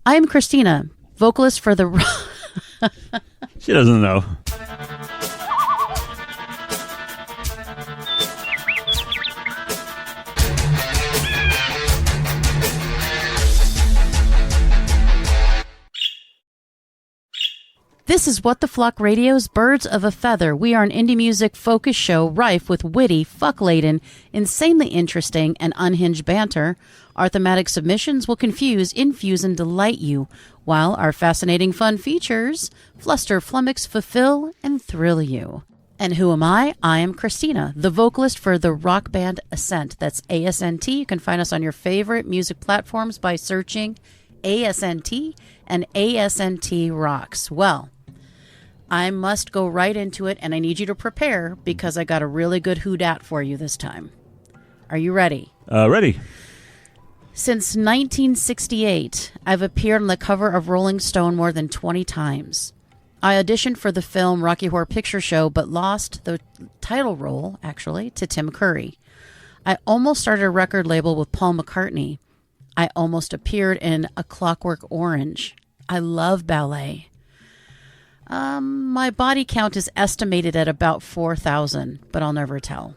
I am Christina, vocalist for the... She doesn't know. This is What the Flock Radio's Birds of a Feather. We are an indie music focus show rife with witty, fuck-laden, insanely interesting, and unhinged banter. Our thematic submissions will confuse, infuse, and delight you, while our fascinating fun features fluster, flummox, fulfill, and thrill you. And who am I? I am Christina, the vocalist for the rock band Ascent. That's ASNT. You can find us on your favorite music platforms by searching ASNT and ASNT Rocks. Well, I must go right into it, and I need you to prepare because I got a really good who dat for you this time. Are you ready? Ready. Since 1968, I've appeared on the cover of Rolling Stone more than 20 times. I auditioned for the film Rocky Horror Picture Show, but lost the title role, actually, to Tim Curry. I almost started a record label with Paul McCartney. I almost appeared in A Clockwork Orange. I love ballet. My body count is estimated at about 4,000, but I'll never tell.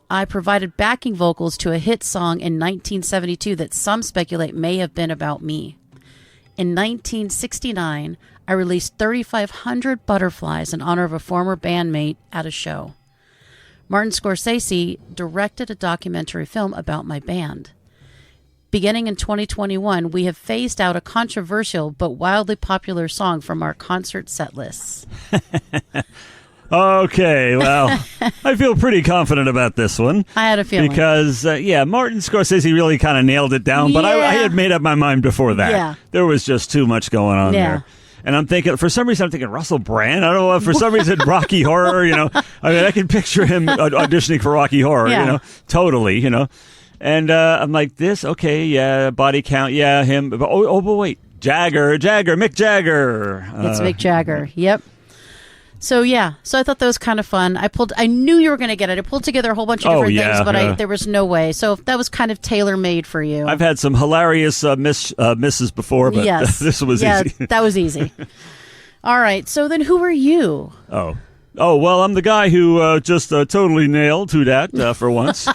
I provided backing vocals to a hit song in 1972 that some speculate may have been about me. In 1969, I released 3,500 butterflies in honor of a former bandmate at a show. Martin Scorsese directed a documentary film about my band. Beginning in 2021, we have phased out a controversial but wildly popular song from our concert set lists. Okay, well, I feel pretty confident about this one. I had a feeling. Because, Martin Scorsese really kind of nailed it down, but I had made up my mind before that. Yeah. There was just too much going on there. And I'm thinking, for some reason, I'm thinking Russell Brand. I don't know, for some reason, Rocky Horror, I mean, I can picture him auditioning for Rocky Horror, totally, And I'm like, this, okay, yeah, body count, yeah, him. But wait, Mick Jagger. It's Mick Jagger, yep. So I thought that was kind of fun. I knew you were going to get it. I pulled together a whole bunch of different things, but there was no way. So that was kind of tailor-made for you. I've had some hilarious misses before, but this was easy. Yeah, that was easy. All right, so then who are you? Oh, well, I'm the guy who just totally nailed who dat for once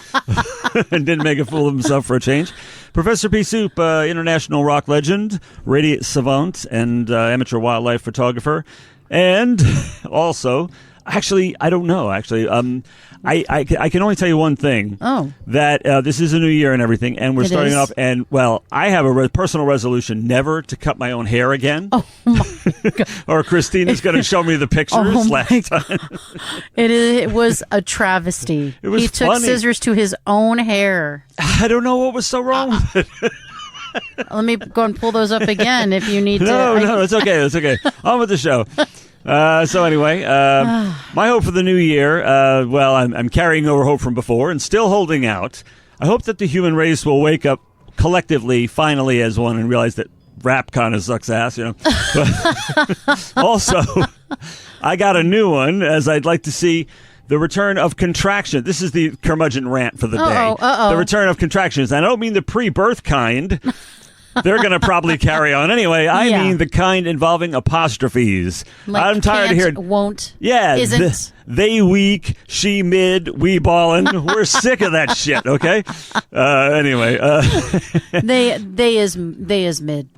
and didn't make a fool of himself for a change. Professor P. Soup, international rock legend, radio savant, and amateur wildlife photographer. And also, actually, I don't know, actually. I can only tell you one thing. Oh. That this is a new year and everything, and we're starting off, and, well, I have a personal resolution never to cut my own hair again. Oh, my God. Or Christina's going to show me the pictures last time. It was a travesty. He took scissors to his own hair. I don't know what was so wrong with it. Let me go and pull those up again if you need to. No, it's okay. It's okay. On with the show. So anyway, my hope for the new year, well, I'm carrying over hope from before and still holding out. I hope that the human race will wake up collectively, finally, as one and realize that rap kind of sucks ass, But also, I got a new one, as I'd like to see the return of contraction. This is the curmudgeon rant for the day. The return of contractions. And I don't mean the pre-birth kind. They're going to probably carry on anyway. I mean the kind involving apostrophes. Like I'm tired of hearing... won't, yeah, isn't. They weak, she mid, we ballin'. We're sick of that shit, okay? Anyway. They is mid.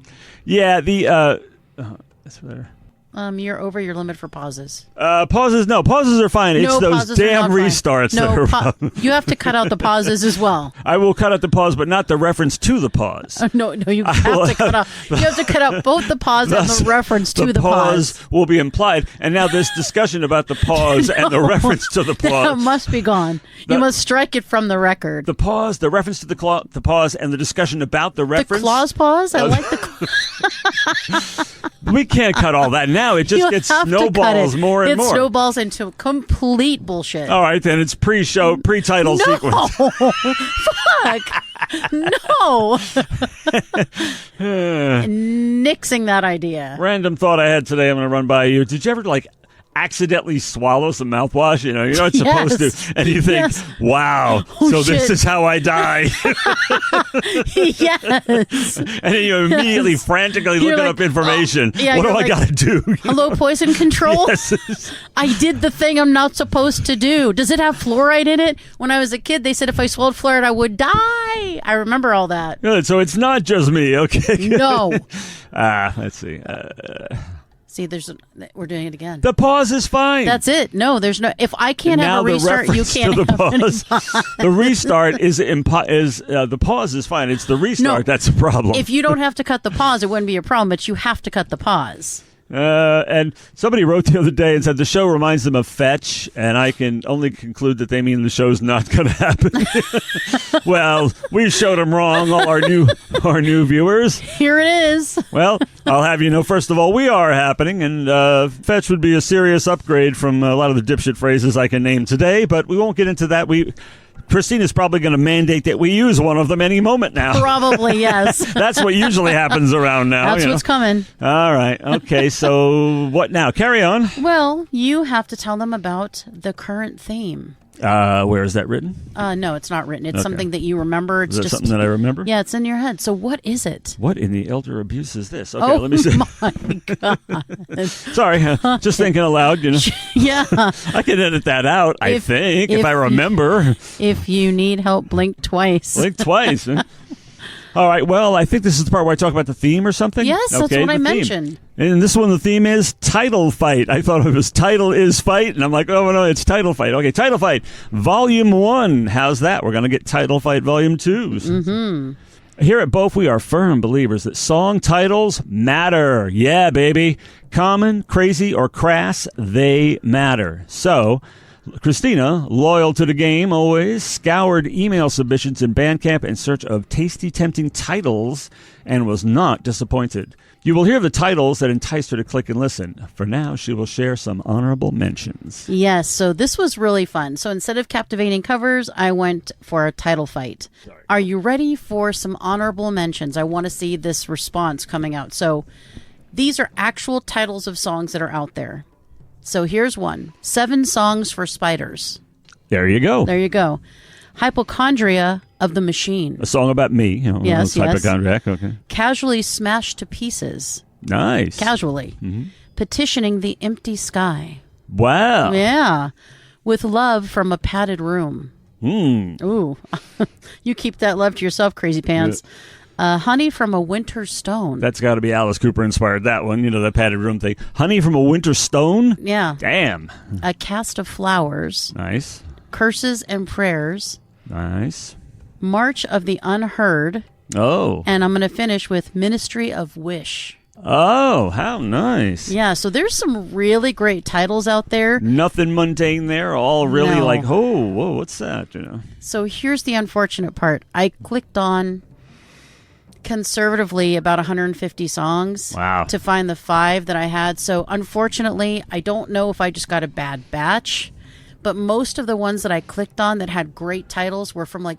Yeah, that's better. You're over your limit for pauses. Pauses are fine. It's those damn restarts that are a problem. You have to cut out the pauses as well. I will cut out the pause, but not the reference to the pause. No, you have to cut out. You have to cut out both the pause and the reference to the pause. The pause will be implied, and now this discussion about the pause and the reference to the pause that must be gone. You must strike it from the record. The pause, the reference to the pause, and the discussion about the reference. The clause pause. I like the. We can't cut all that now. It just gets snowballs more and more. It snowballs into complete bullshit. All right, then it's pre-title sequence. Fuck. No. Nixing that idea. Random thought I had today I'm going to run by you. Did you ever, accidentally swallow some mouthwash, you're not supposed to, and you think, wow, so shit. this is how I die. Yes. And then you're immediately frantically You're looking like, up information. oh, yeah, what do you're I like, got to do? Hello, poison control? Yes. I did the thing I'm not supposed to do. Does it have fluoride in it? When I was a kid, they said if I swallowed fluoride, I would die. I remember all that. Good. So it's not just me. Okay. No. Let's see. See, we're doing it again. The pause is fine. That's it. No, there's no. If I can't have a restart, you can't to the have pause. The restart is the pause is fine. It's the restart that's a problem. If you don't have to cut the pause, it wouldn't be a problem. But you have to cut the pause. And somebody wrote the other day and said the show reminds them of Fetch, and I can only conclude that they mean the show's not going to happen. Well, we showed them wrong, all our new viewers. Here it is. Well, I'll have you know, first of all, we are happening, and Fetch would be a serious upgrade from a lot of the dipshit phrases I can name today, but we won't get into that. Christina's probably going to mandate that we use one of them any moment now. Probably, yes. That's what usually happens around now. That's what's coming. All right. Okay. So what now? Carry on. Well, you have to tell them about the current theme. Where is that written? No, it's not written. It's something that you remember. It's is that just something that I remember? Yeah, it's in your head. So what is it? What in the elder abuse is this? Okay, let me see. My God. Sorry, just thinking aloud, Yeah. I can edit that out, I think, if I remember. If you need help, blink twice. Blink twice. All right, well, I think this is the part where I talk about the theme or something. Yes, that's what I mentioned. And this one, the theme is title fight. I thought it was title is fight, and I'm like, oh, no, it's title fight. Okay, title fight, Volume 1. How's that? We're going to get title fight Volume 2s. Mm-hmm. Here at BOAF, we are firm believers that song titles matter. Yeah, baby. Common, crazy, or crass, they matter. So Christina, loyal to the game always, scoured email submissions in Bandcamp in search of tasty, tempting titles and was not disappointed. You will hear the titles that enticed her to click and listen. For now, she will share some honorable mentions. Yes, so this was really fun. So instead of captivating covers, I went for a title fight. Sorry. Are you ready for some honorable mentions? I want to see this response coming out. So these are actual titles of songs that are out there. So here's one. 7 Songs for Spiders. There you go. There you go. Hypochondria of the Machine. A song about me. Yes, hypochondriac. Okay. Casually Smashed to Pieces. Nice. Casually. Mm-hmm. Petitioning the Empty Sky. Wow. Yeah. With Love from a Padded Room. Ooh. You keep that love to yourself, Crazy Pants. Honey from a Winter Stone. That's got to be Alice Cooper inspired, that one. The padded room thing. Honey from a Winter Stone? Yeah. Damn. A Cast of Flowers. Nice. Curses and Prayers. Nice. March of the Unheard. Oh. And I'm going to finish with Ministry of Wish. Oh, how nice. Yeah, so there's some really great titles out there. Nothing mundane there. All really like, oh, whoa, what's that? So here's the unfortunate part. I clicked on conservatively about 150 songs to find the 5 that I had. So unfortunately, I don't know if I just got a bad batch, but most of the ones that I clicked on that had great titles were from like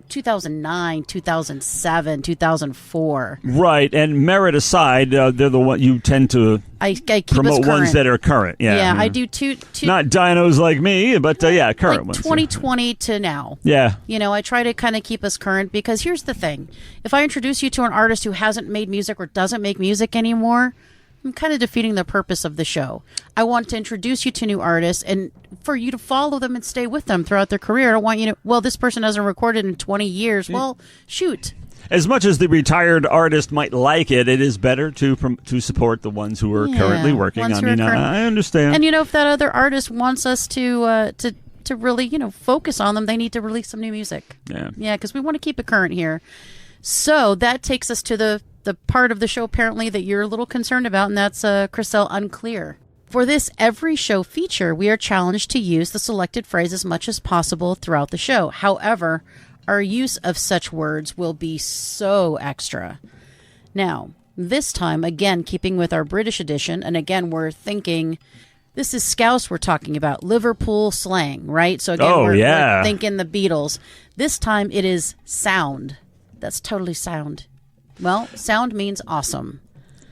2009, 2007, 2004. Right, and merit aside, they're the one you tend to I keep promote ones that are current. Yeah, I do two. Not dinos like me, but current like ones. 2020 to now. Yeah. I try to kind of keep us current because here's the thing. If I introduce you to an artist who hasn't made music or doesn't make music anymore, I'm kind of defeating the purpose of the show. I want to introduce you to new artists and for you to follow them and stay with them throughout their career. I don't want you to, this person hasn't recorded in 20 years. Well, shoot. As much as the retired artist might like it, it is better to support the ones who are currently working. I mean, I understand. And if that other artist wants us to really, focus on them, they need to release some new music. Yeah, because we want to keep it current here. So that takes us to the part of the show apparently that you're a little concerned about, and that's Chriselle Unclear. For this every show feature, we are challenged to use the selected phrase as much as possible throughout the show. However, our use of such words will be so extra. Now, this time, again, keeping with our British edition, and again, we're thinking, this is Scouse we're talking about, Liverpool slang, right? So again, we're thinking the Beatles. This time it is sound. That's totally sound. Well, sound means awesome.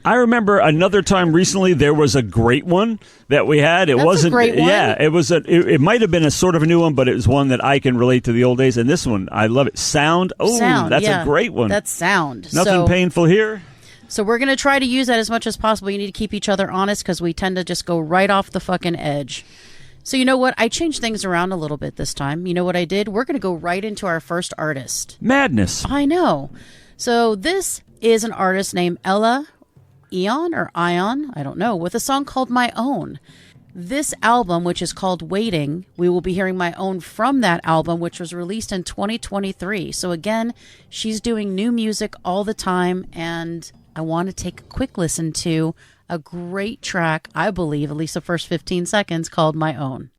I remember another time recently there was a great one that we had. It wasn't a great one. Yeah, it was it might have been a sort of a new one, but it was one that I can relate to the old days. And this one, I love it. Sound. Oh, that's a great one. That's sound. Nothing painful here. So we're going to try to use that as much as possible. You need to keep each other honest because we tend to just go right off the fucking edge. So you know what? I changed things around a little bit this time. You know what I did? We're going to go right into our first artist. Madness. I know. So this is an artist named Ella Ion, I don't know, with a song called My Own. This album, which is called Waiting, we will be hearing My Own from that album, which was released in 2023. So again, she's doing new music all the time, and I want to take a quick listen to a great track, I believe, at least the first 15 seconds, called My Own.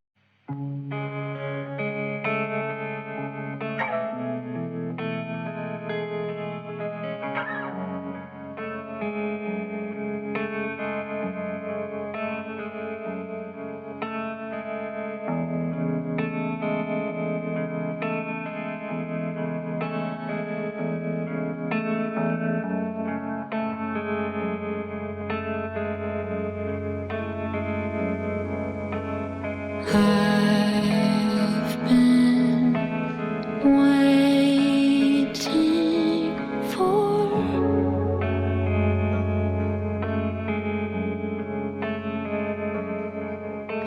I've been waiting for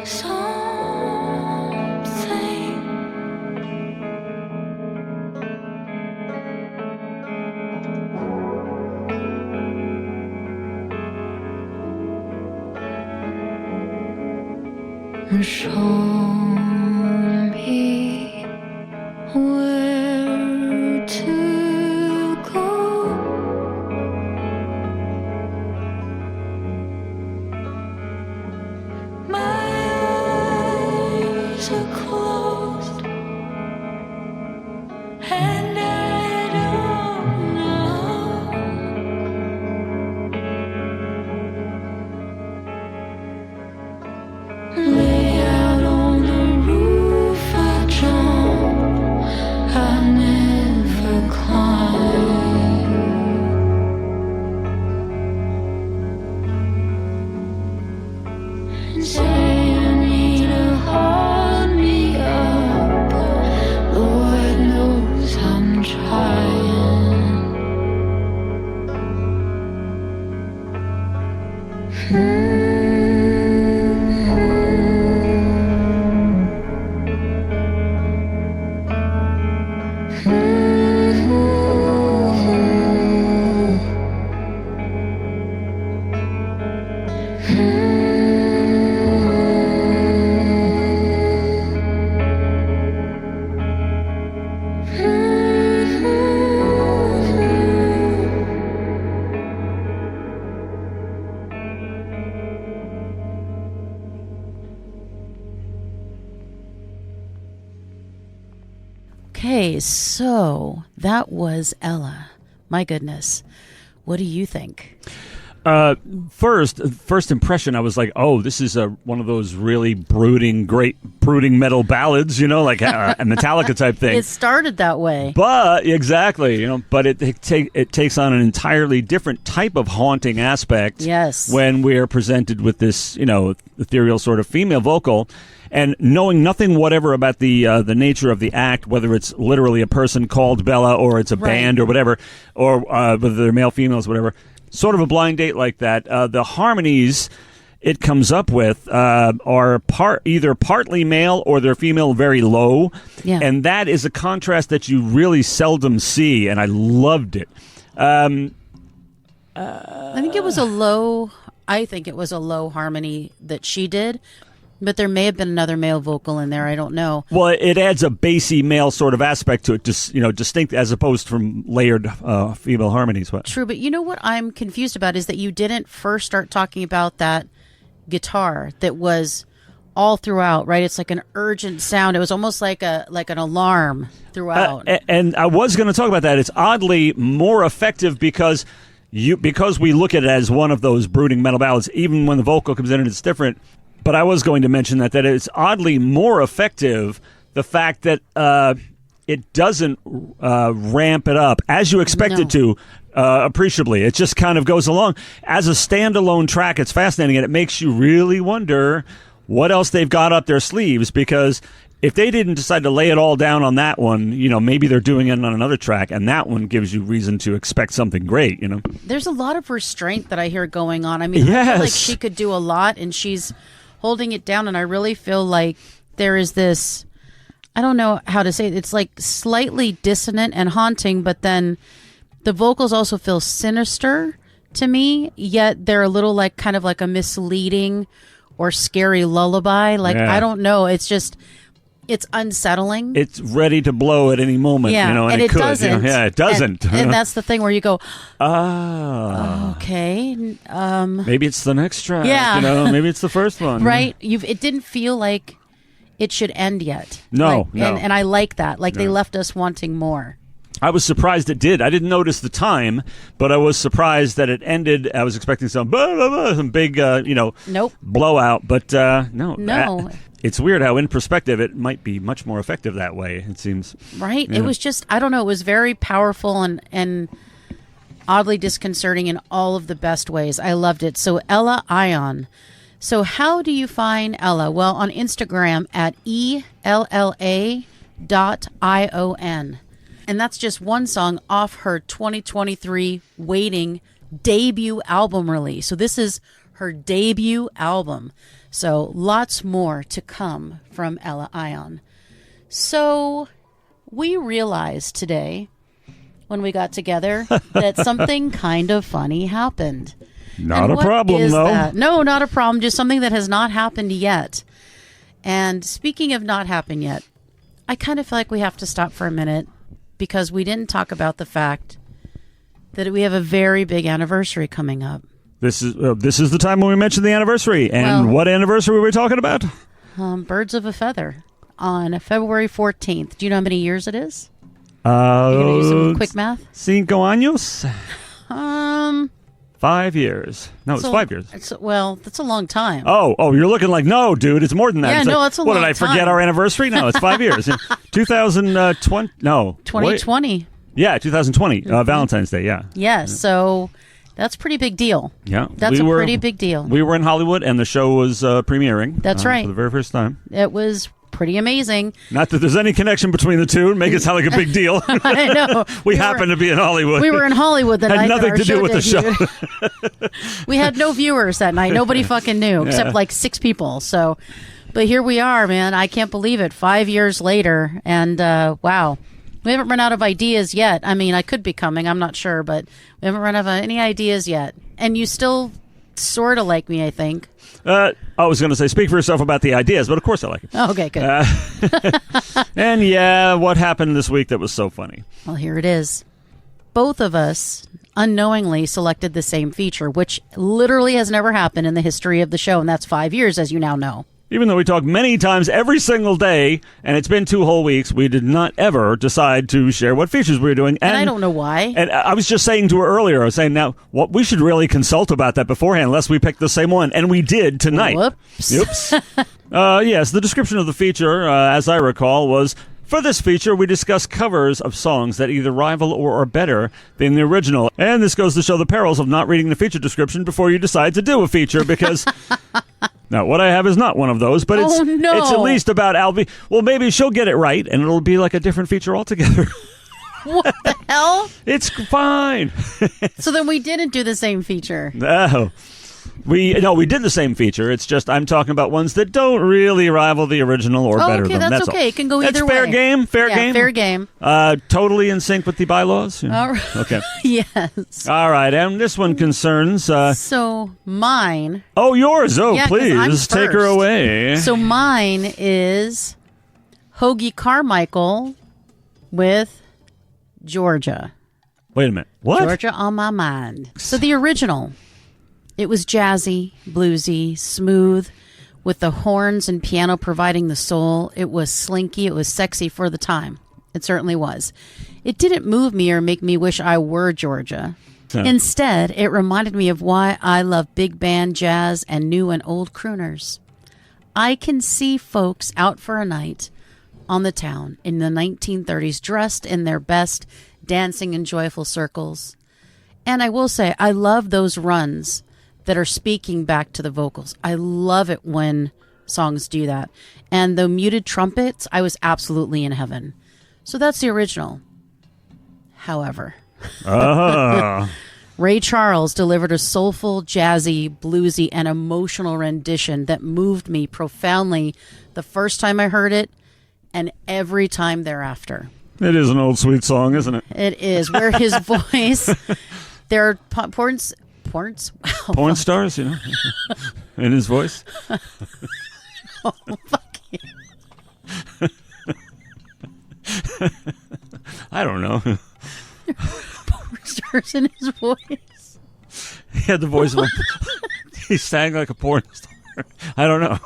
something. Show me where to go. My eyes are closed and I don't know. Okay, so that was Ella. My goodness. What do you think? First impression, I was like, oh, this is one of those really great brooding metal ballads, like a Metallica type thing. It started that way. But, exactly, but it takes on an entirely different type of haunting aspect. Yes. When we're presented with this, ethereal sort of female vocal. And knowing nothing whatever about the nature of the act, whether it's literally a person called Bella or it's a band or whatever, or whether they're male, females, whatever, sort of a blind date like that, the harmonies it comes up with are either partly male or they're female, very low. Yeah. And that is a contrast that you really seldom see, and I loved it. I think it was a low harmony that she did. But there may have been another male vocal in there. I don't know. Well, it adds a bassy male sort of aspect to it, just distinct as opposed from layered female harmonies. True, but you know what I'm confused about is that you didn't first start talking about that guitar that was all throughout, right? It's like an urgent sound. It was almost like an alarm throughout. And I was going to talk about that. It's oddly more effective because we look at it as one of those brooding metal ballads. Even when the vocal comes in and it's different. But I was going to mention that it's oddly more effective, the fact that it doesn't ramp it up as you expect it to appreciably. It just kind of goes along. As a standalone track, it's fascinating, and it makes you really wonder what else they've got up their sleeves, because if they didn't decide to lay it all down on that one, maybe they're doing it on another track, and that one gives you reason to expect something great, There's a lot of restraint that I hear going on. I mean, Yes. I feel like she could do a lot, and she's holding it down, and I really feel like there is this, I don't know how to say it, it's like slightly dissonant and haunting, but then the vocals also feel sinister to me, yet they're a little like kind of like a misleading or scary lullaby. Like, Yeah. I don't know. It's just... It's unsettling. It's ready to blow at any moment, and it could. doesn't. Yeah, it doesn't. And that's the thing where you go, ah, okay. maybe it's the next track. Yeah. Maybe it's the first one. Right? It didn't feel like it should end yet. No, no. And I like that. Like, they left us wanting more. I was surprised it did. I didn't notice the time, but I was surprised that it ended. I was expecting some big, Nope. blowout, but no. No. It's weird how, in perspective, it might be much more effective that way, it seems. Right? Yeah. It was just, I don't know, it was very powerful and oddly disconcerting in all of the best ways. I loved it. So, Ella Ion. So, how do you find Ella? Well, on Instagram at ELLA.ION. And that's just one song off her 2023 Waiting debut album release. So this is her debut album. So lots more to come from Ella Ion. So we realized today when we got together that something kind of funny happened. Not And a what problem, is though. that? No, not a problem. Just something that has not happened yet. And speaking of not happened yet, I kind of feel like we have to stop for a minute because we didn't talk about the fact that we have a very big anniversary coming up. This is the time when we mentioned the anniversary. And Well- what anniversary were we talking about? Birds of a Feather on February 14th. Do you know how many years it is? You're You're going to do some quick math? 5 años? Um, 5 years. No, it's so- 5 years. Well, that's a long time. Oh, you're looking like, no, dude, it's more than that. Yeah, It's no, like, that's a what, long did I forget time. our anniversary? No, it's 5 years. 2020, no. 2020. Wait. Yeah, 2020, Valentine's Day, yeah. Yes, so that's a pretty big deal. Yeah. That's a pretty big deal. We were in Hollywood, and the show was premiering. That's right. For the very first time. It was pretty amazing. Not that there's any connection between the two. Make it sound like a big deal. I know. we happened to be in Hollywood. We were in Hollywood that Had night. that nothing our to do with the debuted. We had no viewers that night. Nobody fucking knew except like 6 people. So, but here we are, man. I can't believe it. 5 years later. And wow. We haven't run out of ideas yet. I mean, I could be coming. I'm not sure. But we haven't run out of any ideas yet. And you still sort of like me, I think. I was going to say, speak for yourself about the ideas, but of course I like it. Okay, good. And yeah, what happened this week that was so funny? Well, here it is. Both of us unknowingly selected the same feature, which literally has never happened in the history of the show, and that's 5 years, as you now know. Even though we talk many times every single day, and it's been 2 whole weeks, we did not ever decide to share what features we were doing. And I don't know why. And I was just saying to her earlier, I was saying, now, what we should really consult about that beforehand, lest we pick the same one. And we did tonight. Whoops. Oops. Yes, the description of the feature, as I recall, was... For this feature, we discuss covers of songs that either rival or are better than the original. And this goes to show the perils of not reading the feature description before you decide to do a feature, because... Now, what I have is not one of those, but it's at least about Albie. Well, maybe she'll get it right, and it'll be like a different feature altogether. What the hell? It's fine. So then we didn't do the same feature. No. We did the same feature. It's just I'm talking about ones that don't really rival the original or better okay, than that's all. okay. It can go either That's way. fair game. Fair game. Fair game. Totally in sync with the bylaws. Yeah. All right. Okay. Yes. All right, and this one concerns. So mine. Oh, yours. Oh, Yeah, 'cause I'm please take her first. away. So mine is Hoagie Carmichael with Georgia. Wait a minute. What? Georgia on my mind. So the original, it was jazzy, bluesy, smooth, with the horns and piano providing the soul. It was slinky. It was sexy for the time. It certainly was. It didn't move me or make me wish I were Georgia. Huh. Instead, it reminded me of why I love big band jazz and new and old crooners. I can see folks out for a night on the town in the 1930s, dressed in their best, dancing in joyful circles. And I will say, I love those runs that are speaking back to the vocals. I love it when songs do that. And the muted trumpets, I was absolutely in heaven. So that's the original. However, Ray Charles delivered a soulful, jazzy, bluesy, and emotional rendition that moved me profoundly the first time I heard it and every time thereafter. It is an old sweet song, isn't it? It is. Where his voice, there are porn stars, you know, in his voice. Oh, fuck you. I don't know. Porn stars in his voice. He had the voice of a... He sang like a porn star. I don't know.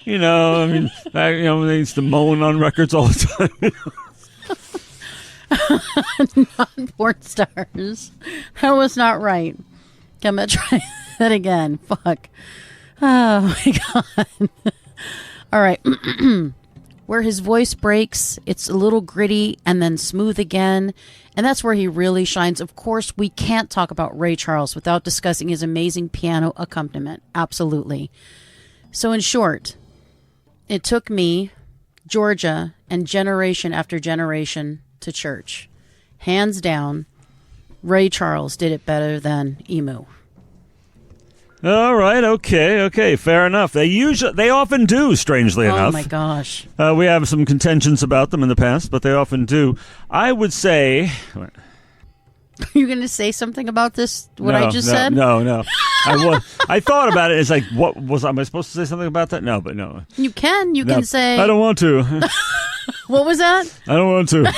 You know, I mean, they used to moan on records all the time. Non-porn stars. That was not right. I'm going to try that again. Fuck. Oh, my God. All right. Where his voice breaks, it's a little gritty and then smooth again. And that's where he really shines. Of course, we can't talk about Ray Charles without discussing his amazing piano accompaniment. Absolutely. So in short, it took me, Georgia, and generation after generation to church. Hands down, Ray Charles did it better than Emu. All right, okay, fair enough. They often do, strangely enough. Oh my gosh. We have some contentions about them in the past, but they often do. I would say... Are you going to say something about this, I just said? No. I thought about it. It's like, am I supposed to say something about that? No, but no. You can say... I don't want to. What was that? I don't want to.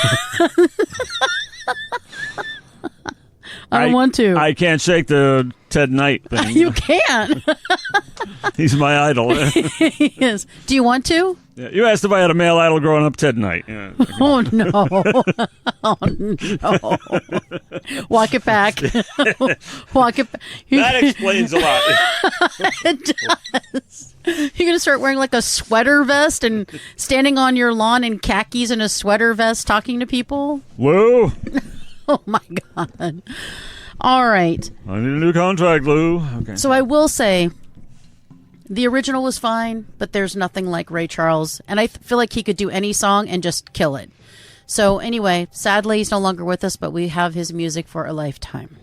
I don't want to. I can't shake the Ted Knight thing. You can't. He's my idol. He is. Do you want to? Yeah, you asked if I had a male idol growing up, Ted Knight. Yeah. Oh, no. Oh, no. Walk it back. Walk it back. That explains a lot. It does. You're going to start wearing like a sweater vest and standing on your lawn in khakis and a sweater vest talking to people? Whoa. Oh, my God. All right. I need a new contract, Lou. Okay. So I will say the original was fine, but there's nothing like Ray Charles. And I feel like he could do any song and just kill it. So anyway, sadly, he's no longer with us, but we have his music for a lifetime.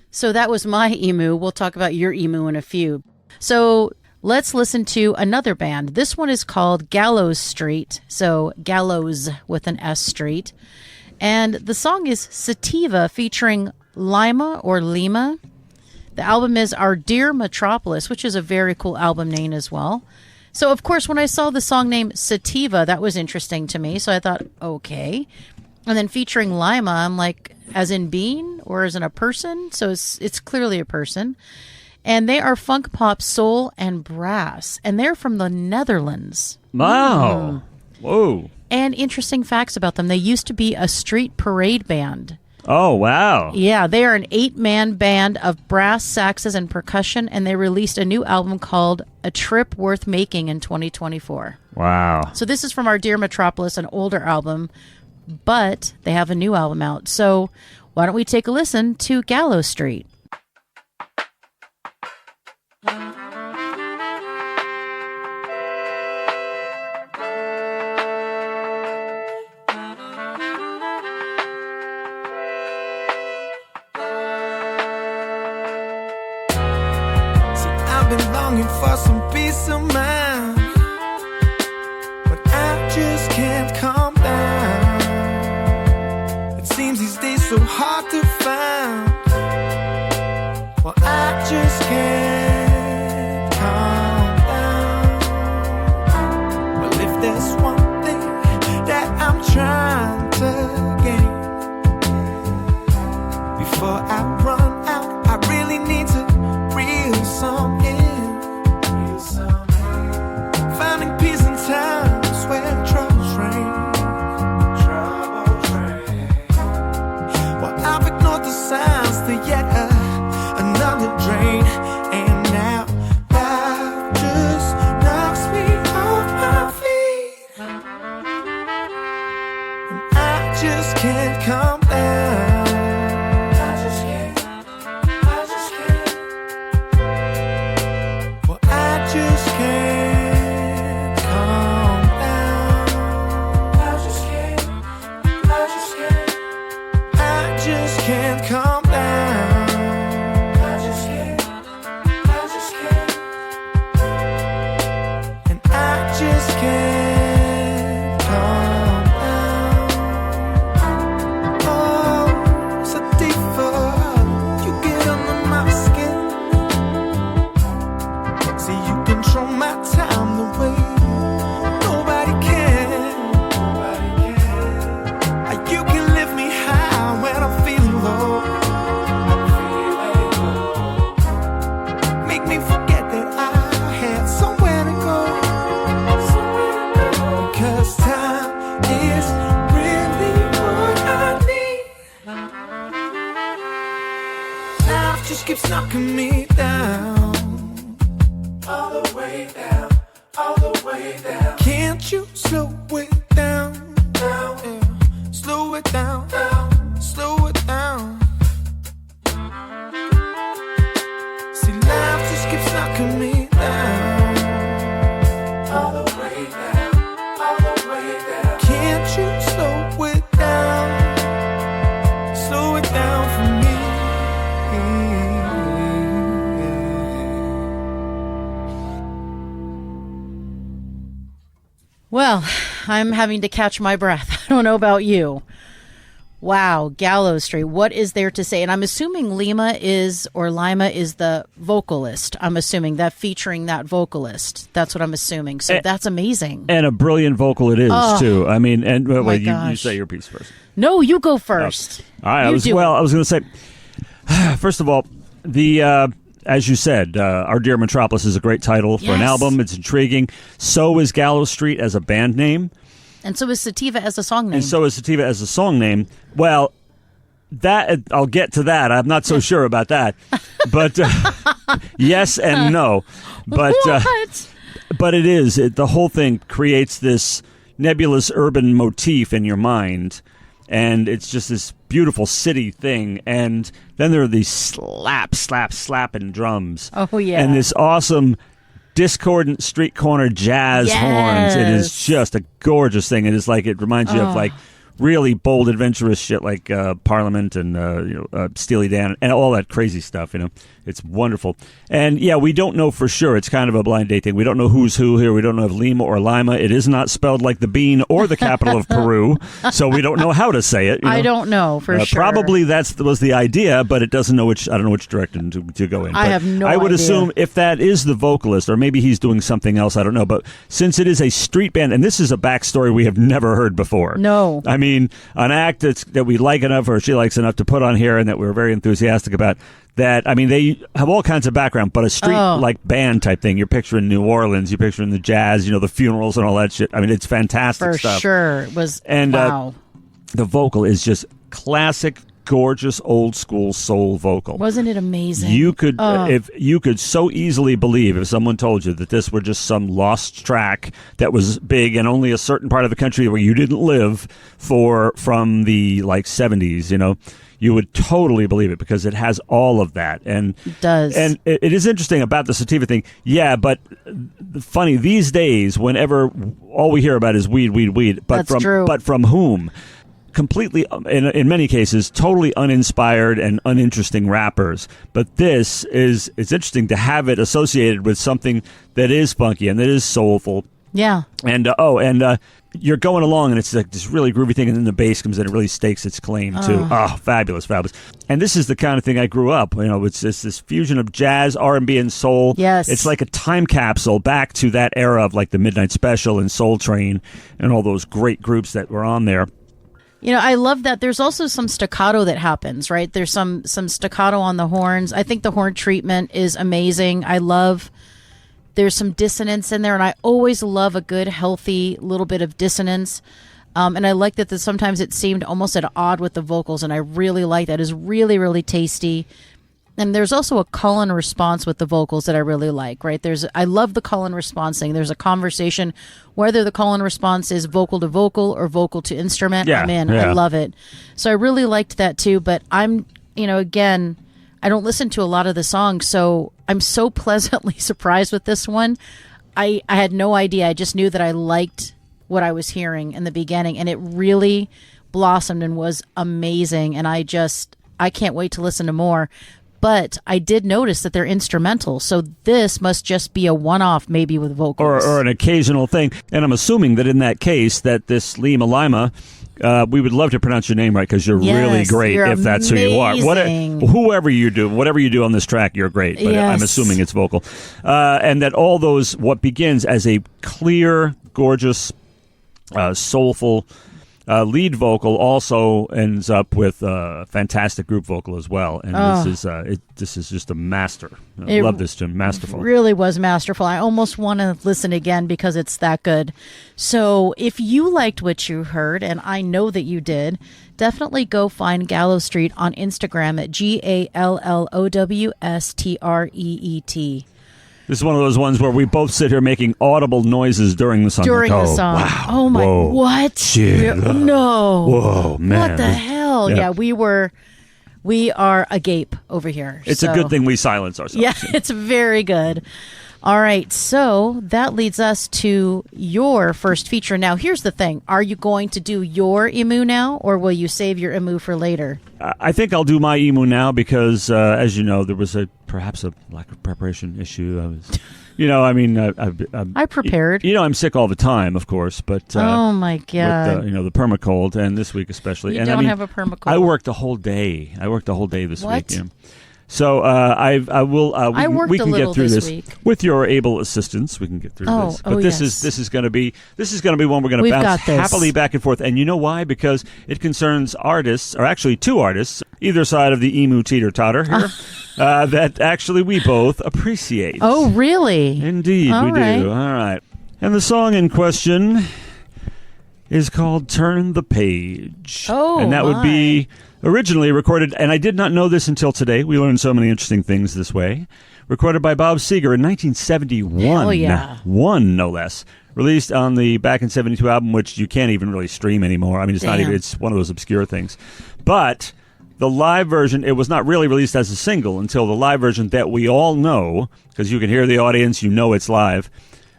So that was my emu. We'll talk about your emu in a few. So let's listen to another band. This one is called Gallows Street. So Gallows with an S Street. And the song is Sativa featuring Lima or Lima. The album is Our Dear Metropolis, which is a very cool album name as well. So, of course, when I saw the song name Sativa, that was interesting to me. So I thought, okay. And then featuring Lima, I'm like, as in bean or as in a person? So it's clearly a person. And they are funk, pop, soul, and brass. And they're from the Netherlands. Wow. Whoa. And interesting facts about them. They used to be a street parade band. Oh, wow. Yeah, they are an 8-man band of brass, saxes, and percussion, and they released a new album called A Trip Worth Making in 2024. Wow. So this is from Our Dear Metropolis, an older album, but they have a new album out. So why don't we take a listen to Gallows Street? For some peace of mind, but I just can't calm down. It seems these days so hard to find. Well, I just can't calm down. Well, if there's one thing that I'm trying to gain before I run out, I really need to reel some in. Finding peace in times where troubles reign. Well, I just can't calm down. I just can't. Well, I just can't calm down. I just can't. I just can't calm down. I just can't. And I just can't calm down. Oh, Sativa, you get under my skin. See, you control my time the way nobody can. You can lift me high when I'm feeling low. Make me forget that I had somewhere to go. Because time is really what I need. Life just keeps knocking me down. All the way down, all the way down. Can't you slow it down? Down, yeah. Slow it down, down, slow it down. See, life just keeps knocking me down. All the way down, all the way down. Can't you slow it down? Slow it down for me. Well, I'm having to catch my breath. I don't know about you. Wow, Gallows Street. What is there to say? And I'm assuming Lima is the vocalist. I'm assuming that featuring that vocalist. That's what I'm assuming. So that's amazing. And a brilliant vocal it is, too. I mean, and wait, you say your piece first. No, you go first. All right. I was going to say, first of all, as you said, Our Dear Metropolis is a great title for an album. It's intriguing. So is Gallows Street as a band name. And so is Sativa as a song name. And so is Sativa as a song name. Well, that I'll get to that. I'm not so sure about that. But yes and no. But what? But it is. The whole thing creates this nebulous urban motif in your mind. And it's just this beautiful city thing. And then there are these slapping drums. Oh, yeah. And this awesome discordant street corner jazz horns. It is just a gorgeous thing. It is like, it reminds you of like really bold, adventurous shit like Parliament and Steely Dan and all that crazy stuff. It's wonderful. And yeah, we don't know for sure. It's kind of a blind date thing. We don't know who's who here. We don't know if Lima or Lima. It is not spelled like the bean or the capital of Peru, so we don't know how to say it. I don't know for sure. Probably that was the idea, but it doesn't know which. I don't know which direction to go in. I have no idea. I would assume if that is the vocalist, or maybe he's doing something else. I don't know. But since it is a street band, and this is a backstory we have never heard before. No. I mean, an act that we like enough, or she likes enough to put on here, and that we're very enthusiastic about. That, I mean, they have all kinds of background, but a street like band type thing. You're picturing New Orleans, you're picturing the jazz, the funerals and all that shit. I mean, it's fantastic stuff. For sure, it was. And wow. The vocal is just classic, gorgeous, old school soul vocal. Wasn't it amazing? You could, if you could so easily believe if someone told you that this were just some lost track that was big in only a certain part of the country where you didn't live from the 70s, you would totally believe it because it has all of that. And it does. And it is interesting about the Sativa thing. Yeah, but funny, these days, whenever all we hear about is weed, but That's true. But from whom? Completely, in many cases, totally uninspired and uninteresting rappers. But it's interesting to have it associated with something that is funky and that is soulful. Yeah. And you're going along, and it's like this really groovy thing, and then the bass comes in, it really stakes its claim too. Oh, fabulous. And this is the kind of thing I grew up. It's this fusion of jazz, R&B, and soul. Yes. It's like a time capsule back to that era of like the Midnight Special and Soul Train and all those great groups that were on there. I love that there's also some staccato that happens, right? There's some staccato on the horns. I think the horn treatment is amazing. There's some dissonance in there, and I always love a good, healthy little bit of dissonance. And I like that sometimes it seemed almost at odd with the vocals, and I really like that. It's really, really tasty. And there's also a call and response with the vocals that I really like, right? I love the call and response thing. There's a conversation, whether the call and response is vocal to vocal or vocal to instrument. Yeah, I'm in. yeah. I love it. So I really liked that too. But I'm, again, I don't listen to a lot of the songs, so I'm so pleasantly surprised with this one. I had no idea. I just knew that I liked what I was hearing in the beginning, and it really blossomed and was amazing. And I can't wait to listen to more. But I did notice that they're instrumental, so this must just be a one-off, maybe with vocals. Or an occasional thing. And I'm assuming that in that case, that this Lima Lima, we would love to pronounce your name right because you're really great you're if that's who you are. amazing. Whatever you do on this track, you're great. But Yes. I'm assuming it's vocal. And that all those, what begins as a clear, gorgeous, soulful lead vocal also ends up with a fantastic group vocal as well. And this is just a master. I love this, Jim. Masterful. Really was masterful. I almost want to listen again because it's that good. So if you liked what you heard, and I know that you did, definitely go find Gallows Street on Instagram at GALLOWSTREET. This is one of those ones where we both sit here making audible noises during the song. During Like, the song. Wow. Oh my, Whoa. what? Shit. No. Whoa, man. What the hell? Yeah. Yeah, we are agape over here. It's a good thing we silence ourselves. Yeah, it's very good. All right, so that leads us to your first feature. Now, here's the thing. Are you going to do your emu now, or will you save your emu for later? I think I'll do my emu now because, as you know, there was perhaps a lack of preparation issue. I was, I prepared. I'm sick all the time, of course, but Oh, my God. with the permacold, and this week especially. You and don't have a permacold. I worked the whole day. This What? week. Yeah. So I will. I worked we a can little get through this this week. with your able assistance. We can get through this. But this is going to be one we're going to We've bounce got this. happily back and forth. And you know why? Because it concerns artists, or actually two artists, either side of the emu teeter totter here, that actually we both appreciate. Oh, really? Indeed, All we right. do. All right. And the song in question is called "Turn the Page." Oh, and that would be originally recorded, and I did not know this until today. We learned so many interesting things this way. Recorded by Bob Seger in 1971. Hell yeah. One, no less. Released on the Back in 72 album, which you can't even really stream anymore. I mean, it's not even, it's one of those obscure things. But the live version, it was not really released as a single until the live version that we all know, because you can hear the audience, you know it's live,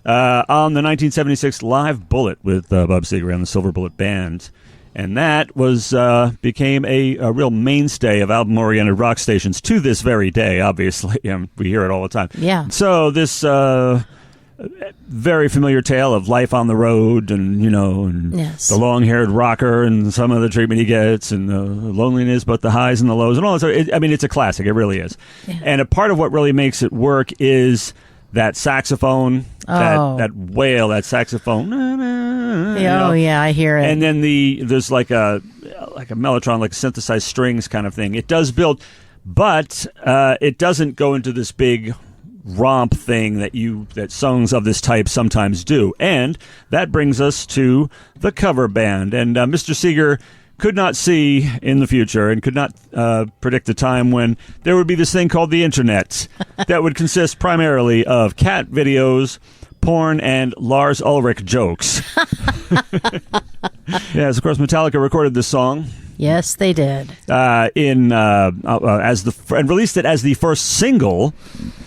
on the 1976 Live Bullet with Bob Seger and the Silver Bullet Band. And that was became a real mainstay of album-oriented rock stations to this very day, obviously. We hear it all the time. Yeah. So this very familiar tale of life on the road and, Yes. the long-haired rocker and some of the treatment he gets and the loneliness, but the highs and the lows and all that. So it's a classic. It really is. Yeah. And a part of what really makes it work is that saxophone, that wail, that saxophone. Yeah, I hear it. And then there's like a mellotron, like synthesized strings kind of thing. It does build, but it doesn't go into this big romp thing that songs of this type sometimes do. And that brings us to the cover band. And Mr. Seger could not see in the future and could not predict the time when there would be this thing called the internet that would consist primarily of cat videos, porn, and Lars Ulrich jokes. Yes, of course, Metallica recorded this song. Yes, they did. And released it as the first single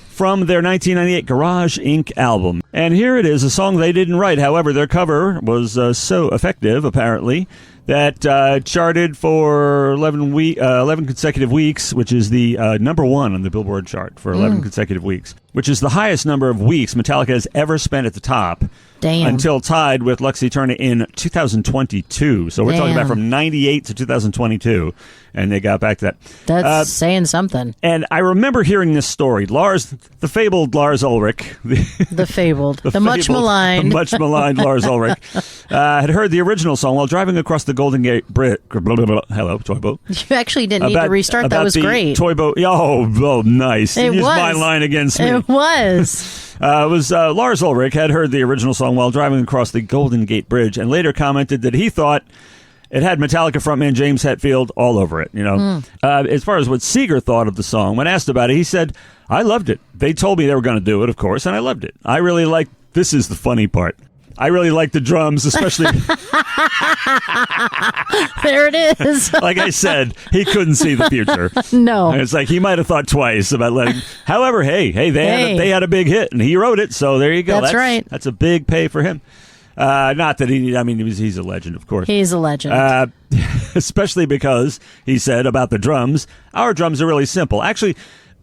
from their 1998 Garage Inc. album. And here it is, a song they didn't write. However, their cover was so effective, apparently, that charted for 11 consecutive weeks, which is the number one on the Billboard chart for 11 consecutive weeks, which is the highest number of weeks Metallica has ever spent at the top. Damn. Until tied with Lux Eterna in 2022. So we're talking about from 98 to 2022, and they got back to that. That's saying something. And I remember hearing this story. The fabled Lars Ulrich. The fabled. The much maligned. The much maligned Lars Ulrich had heard the original song while driving across the Golden Gate Bridge. Hello, toy boat. You actually didn't need to restart. That was great. Toy boat. Oh, nice. It Use was. my line against me. It was. Lars Ulrich had heard the original song while driving across the Golden Gate Bridge and later commented that he thought It had Metallica frontman James Hetfield all over it, you know. As far as what Seeger thought of the song, when asked about it, he said, I loved it. They told me they were going to do it, of course, and I loved it. I really liked, this is the funny part, I really like the drums, especially. There it is. Like I said, he couldn't see the future. No. And it's like he might have thought twice about letting. However, they had a big hit, and he wrote it, so there you go. That's right. That's a big pay for him. Not that he's a legend, of course. He's a legend. Especially because he said about the drums, our drums are really simple. Actually,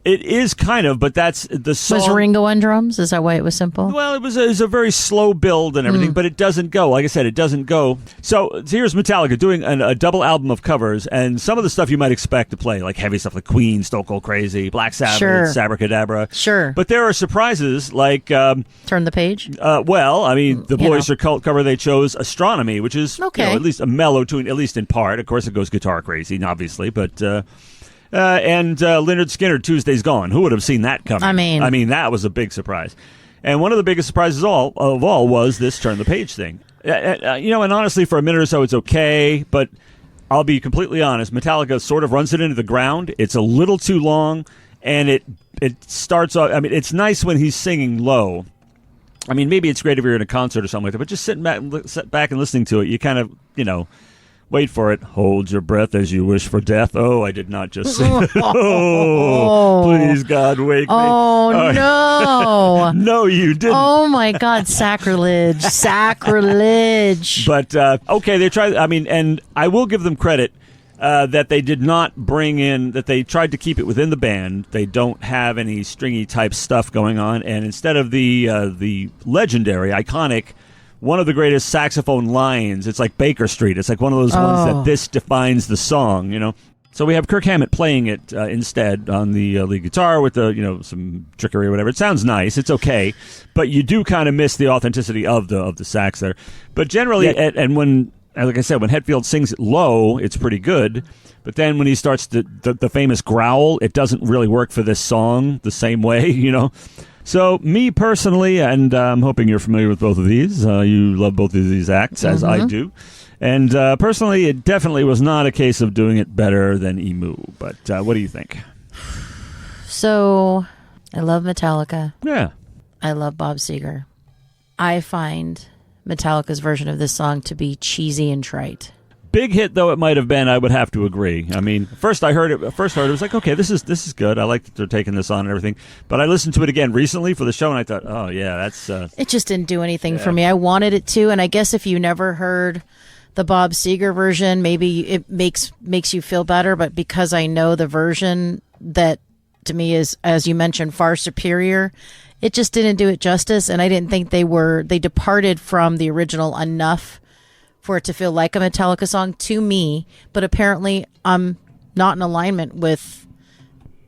it is kind of, but that's the song. Was Ringo on drums? Is that why it was simple? Well, it was a very slow build and everything, but it doesn't go. Like I said, it doesn't go. So here's Metallica doing a double album of covers, and some of the stuff you might expect to play, like heavy stuff like Queen, Stone Cold Crazy, Black Sabbath, Sure. Sabracadabra. Sure. But there are surprises like... Turn the page? the Boys Are Cult cover, they chose Astronomy, which is Okay. at least a mellow tune, at least in part. Of course, it goes guitar crazy, obviously, but... and Lynyrd Skynyrd, Tuesday's Gone. Who would have seen that coming? I mean, that was a big surprise. And one of the biggest surprises of all was this Turn the Page thing. And honestly, for a minute or so, it's okay, but I'll be completely honest. Metallica sort of runs it into the ground. It's a little too long, and it starts off... I mean, it's nice when he's singing low. I mean, maybe it's great if you're in a concert or something like that, but just sitting back and listening to it, you kind of, wait for it. Hold your breath as you wish for death. Oh, I did not just sing it. Oh, please, God, wake me. Oh, no. No, you didn't. Oh, my God. Sacrilege. Sacrilege. But, okay, they tried. I mean, and I will give them credit that they did not bring in, that they tried to keep it within the band. They don't have any stringy type stuff going on. And instead of the legendary, iconic, one of the greatest saxophone lines. It's like Baker Street. It's like one of those ones that this defines the song, So we have Kirk Hammett playing it instead on the lead guitar with the some trickery or whatever. It sounds nice. It's okay, but you do kind of miss the authenticity of the sax there. But generally, and when, like I said, when Hetfield sings it low, it's pretty good. But then when he starts the famous growl, it doesn't really work for this song the same way, So, me personally, and I'm hoping you're familiar with both of these. You love both of these acts, as I do. And personally, it definitely was not a case of doing it better than Emu. But what do you think? So, I love Metallica. Yeah. I love Bob Seger. I find Metallica's version of this song to be cheesy and trite. Big hit though it might have been, I would have to agree. I mean, first I heard it, it was like, okay, this is good. I like that they're taking this on and everything. But I listened to it again recently for the show, and I thought, oh yeah, that's. It just didn't do anything for me. I wanted it to, and I guess if you never heard the Bob Seger version, maybe it makes you feel better. But because I know the version that to me is, as you mentioned, far superior, it just didn't do it justice, and I didn't think they departed from the original enough for it to feel like a Metallica song to me. But apparently I'm not in alignment with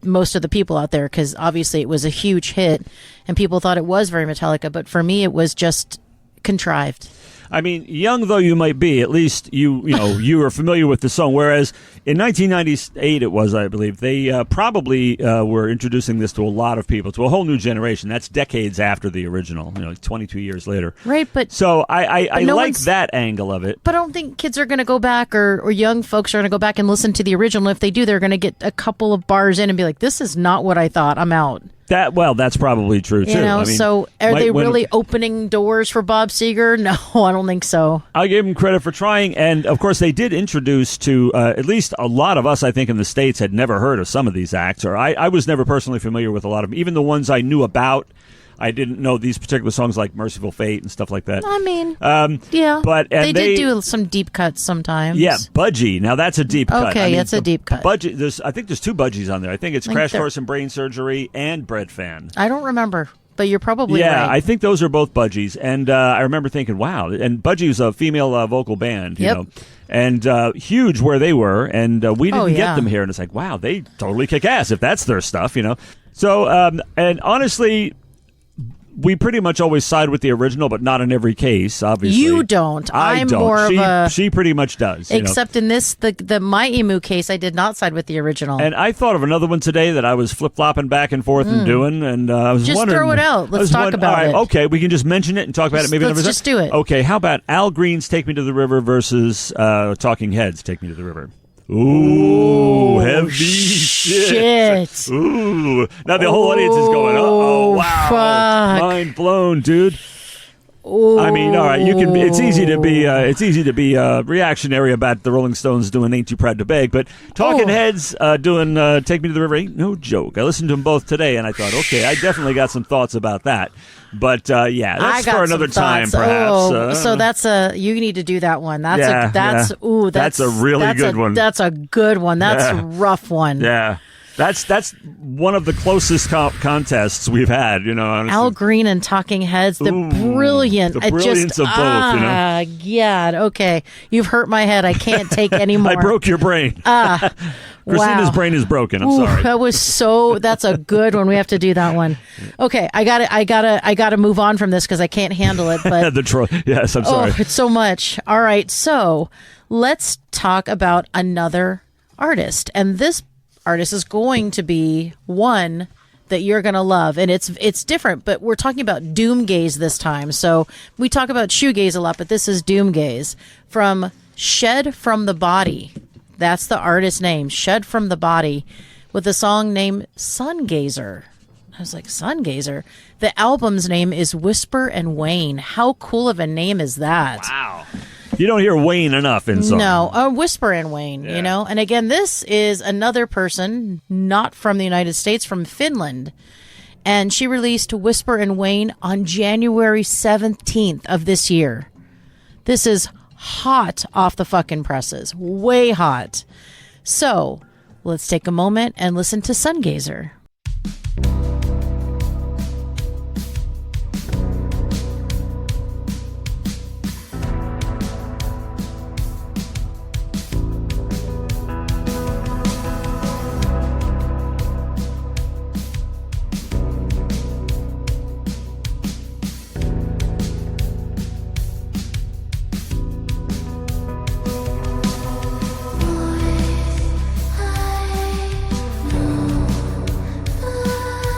most of the people out there, because obviously it was a huge hit and people thought it was very Metallica, but for me it was just contrived. I mean, young though you might be, at least you were familiar with the song. Whereas in 1998, it was, I believe, they probably were introducing this to a lot of people, to a whole new generation. That's decades after the original, 22 years later. Right, but so I like that angle of it. But I don't think kids are going to go back, or young folks are going to go back and listen to the original. If they do, they're going to get a couple of bars in and be like, "This is not what I thought. I'm out." That's probably true too. I mean, so are they really opening doors for Bob Seger? No, I don't think so. I give him credit for trying, and of course they did introduce to at least a lot of us, I think, in the States had never heard of some of these acts, or I was never personally familiar with a lot of them. Even the ones I knew about, I didn't know these particular songs like Merciful Fate and stuff like that. I mean, yeah. But they did do some deep cuts sometimes. Yeah, Budgie. Now that's a deep cut. Okay, that's a deep cut. Budgie. I think there's two Budgies on there. I think it's Crash Course in Brain Surgery and Bread Fan. I don't remember, but you're probably right. Yeah, I think those are both Budgies. And I remember thinking, wow. And Budgie was a female vocal band, you know. And huge where they were. And we didn't get them here. And it's like, wow, they totally kick ass if that's their stuff, So, and honestly, we pretty much always side with the original, but not in every case, obviously. You don't. I I'm don't. more of a... She pretty much does. Except in this, the My Emu case, I did not side with the original. And I thought of another one today that I was flip-flopping back and forth and doing, and I was Just wondering... throw it out. Let's talk about it. Okay, we can just mention it and talk about it maybe Let's another time. just do it. Okay, how about Al Green's Take Me to the River versus Talking Heads' Take Me to the River? Ooh, heavy shit. Ooh. Now the whole audience is going, oh, wow. Fuck. Mind blown, dude. Ooh. I mean, all right, you can. It's easy to be reactionary about the Rolling Stones doing "Ain't Too Proud to Beg," but Talking Heads doing "Take Me to the River" ain't no joke. I listened to them both today, and I thought, okay, I definitely got some thoughts about that. But yeah, that's for another time, perhaps. So that's you need to do that one. That's that's a really good one. That's a good one. That's a rough one. Yeah. That's one of the closest contests we've had, honestly. Al Green and Talking Heads, the brilliance of both, God, okay. You've hurt my head. I can't take anymore. I broke your brain. Christina's brain is broken. I'm sorry. That's a good one. We have to do that one. Okay, I gotta move on from this because I can't handle it. But yes, I'm sorry. It's so much. All right, so let's talk about another artist, and this artist is going to be one that you're going to love, and it's different, but we're talking about doomgaze this time. So we talk about shoegaze a lot, but this is doomgaze from Shed from the Body. That's the artist name, Shed from the Body, with a song named Sungazer. I was like, Sungazer? The album's name is Whisper and Wane. How cool of a name is that? Wow. You don't hear Wayne enough in songs. No, Whisper and Wayne, And again, this is another person, not from the United States, from Finland. And she released Whisper and Wayne on January 17th of this year. This is hot off the fucking presses. Way hot. So, let's take a moment and listen to Sungazer. I know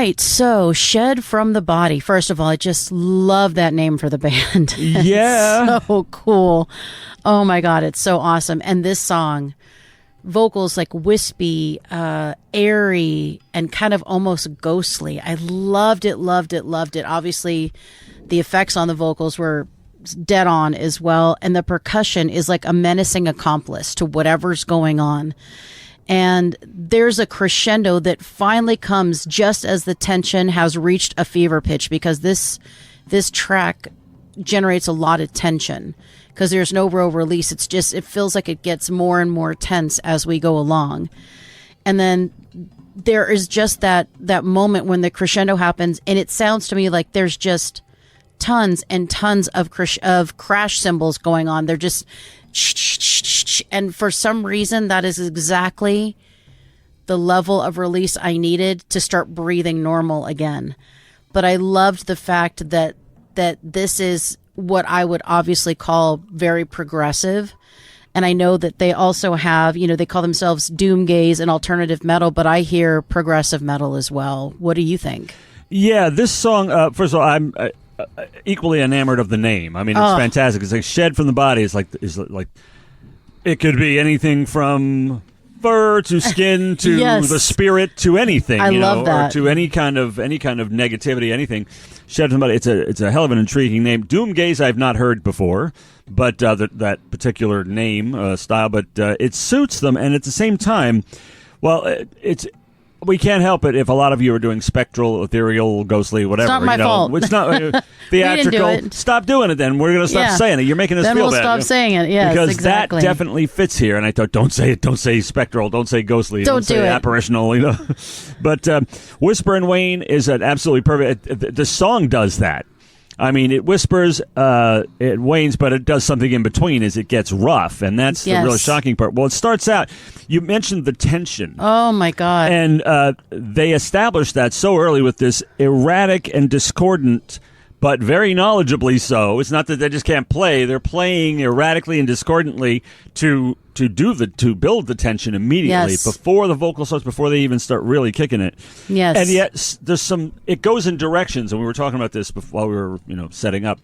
right. So, Shed from the Body. First of all, I just love that name for the band. Yeah. It's so cool. Oh my God, it's so awesome. And this song, vocals like wispy, airy, and kind of almost ghostly. I loved it, loved it, loved it. Obviously, the effects on the vocals were dead on as well. And the percussion is like a menacing accomplice to whatever's going on. And there's a crescendo that finally comes just as the tension has reached a fever pitch, because this track generates a lot of tension because there's no real release. It's just, it feels like it gets more and more tense as we go along. And then there is just that moment when the crescendo happens, and it sounds to me like there's just tons and tons of crash cymbals going on. They're just, and for some reason, that is exactly the level of release I needed to start breathing normal again. But I loved the fact that this is what I would obviously call very progressive. And I know that they also have, they call themselves doom gaze and alternative metal, but I hear progressive metal as well. What do you think? Yeah, this song, first of all, I'm equally enamored of the name. I mean, it's fantastic. It's like Shed from the Body. It's like it could be anything from fur to skin to Yes. the spirit to anything. I love that. Or to any kind of negativity, anything. Shed from the Body. It's a hell of an intriguing name. Doom gaze I've not heard before, but that particular name style. But it suits them, and at the same time, well, we can't help it if a lot of you are doing spectral, ethereal, ghostly, whatever. It's not my fault. It's not theatrical. We didn't do it. Stop doing it then. We're going to stop saying it. You're making us then feel we'll bad. stop saying it. Yes, because exactly. that definitely fits here. And I thought, don't say it. Don't say spectral. Don't say ghostly. Don't say do it. apparitional. But Whisper and Wane is an absolutely perfect. The song does that. I mean, it whispers, it wanes, but it does something in between as it gets rough, and that's the really shocking part. Well, it starts out, you mentioned the tension. Oh, my God. And they established that so early with this erratic and discordant, but very knowledgeably so. It's not that they just can't play. They're playing erratically and discordantly to build the tension immediately before the vocal starts, before they even start really kicking it. Yes. And yet it goes in directions, and we were talking about this while we were setting up.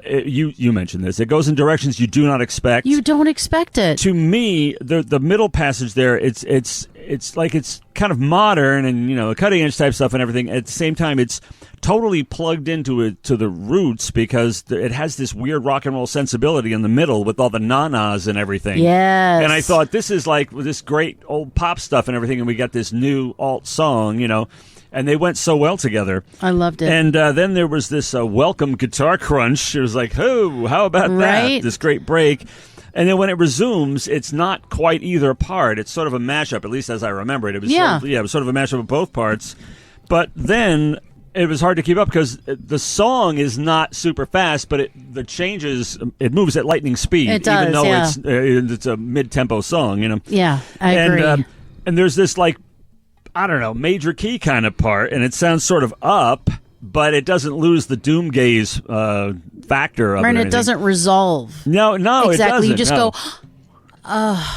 You mentioned this. It goes in directions you do not expect. You don't expect it. To me, the middle passage there, it's like it's kind of modern and cutting edge type stuff and everything. At the same time, it's totally plugged into the roots because it has this weird rock and roll sensibility in the middle with all the na-nas and everything. Yes. And I thought this is like this great old pop stuff and everything, and we got this new alt song, and they went so well together. I loved it. And then there was this welcome guitar crunch. It was like, oh, how about Right? that? This great break. And then when it resumes, it's not quite either part. It's sort of a mashup, at least as I remember it. It was it was sort of a mashup of both parts. But then it was hard to keep up because the song is not super fast, but the changes, it moves at lightning speed. It does, even though yeah. it's a mid-tempo song, Yeah, I agree. And there's this, like, I don't know, major key kind of part, and it sounds sort of up, but it doesn't lose the doom gaze factor of it. And it doesn't resolve. No, exactly. it doesn't. You just go,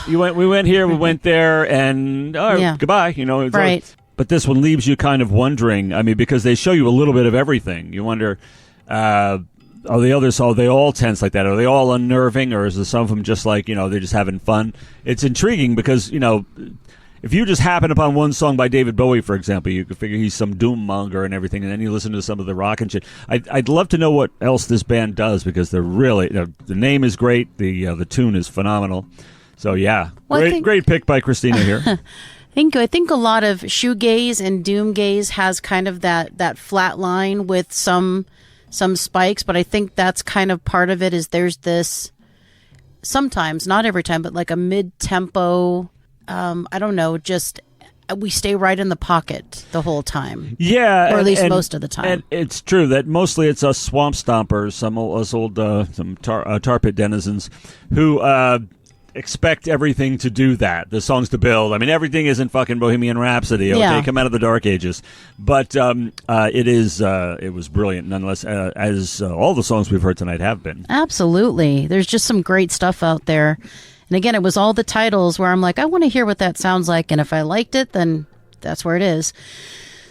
We went here, we went there, and goodbye. It's right. But this one leaves you kind of wondering. I mean, because they show you a little bit of everything. You wonder, are the others? Are they all tense like that? Are they all unnerving, or is there some of them just like they're just having fun? It's intriguing because if you just happen upon one song by David Bowie, for example, you could figure he's some doom monger and everything, and then you listen to some of the rock and shit. I'd love to know what else this band does because they're really the name is great, the tune is phenomenal. So yeah, Well, great pick by Christina here. I think a lot of shoegaze and doomgaze has kind of that flat line with some spikes, but I think that's kind of part of it. Is there's this sometimes, not every time, but like a mid-tempo. I don't know, just we stay right in the pocket the whole time. Yeah, or at least most of the time. And it's true that mostly it's us swamp stompers, some tar pit denizens who expect everything to do that. The songs to build. I mean, everything isn't fucking Bohemian Rhapsody. Okay, Yeah. come out of the Dark Ages, but it was brilliant nonetheless, as all the songs we've heard tonight have been. Absolutely. There's just some great stuff out there. And again, it was all the titles where I'm like, I want to hear what that sounds like. And if I liked it, then that's where it is.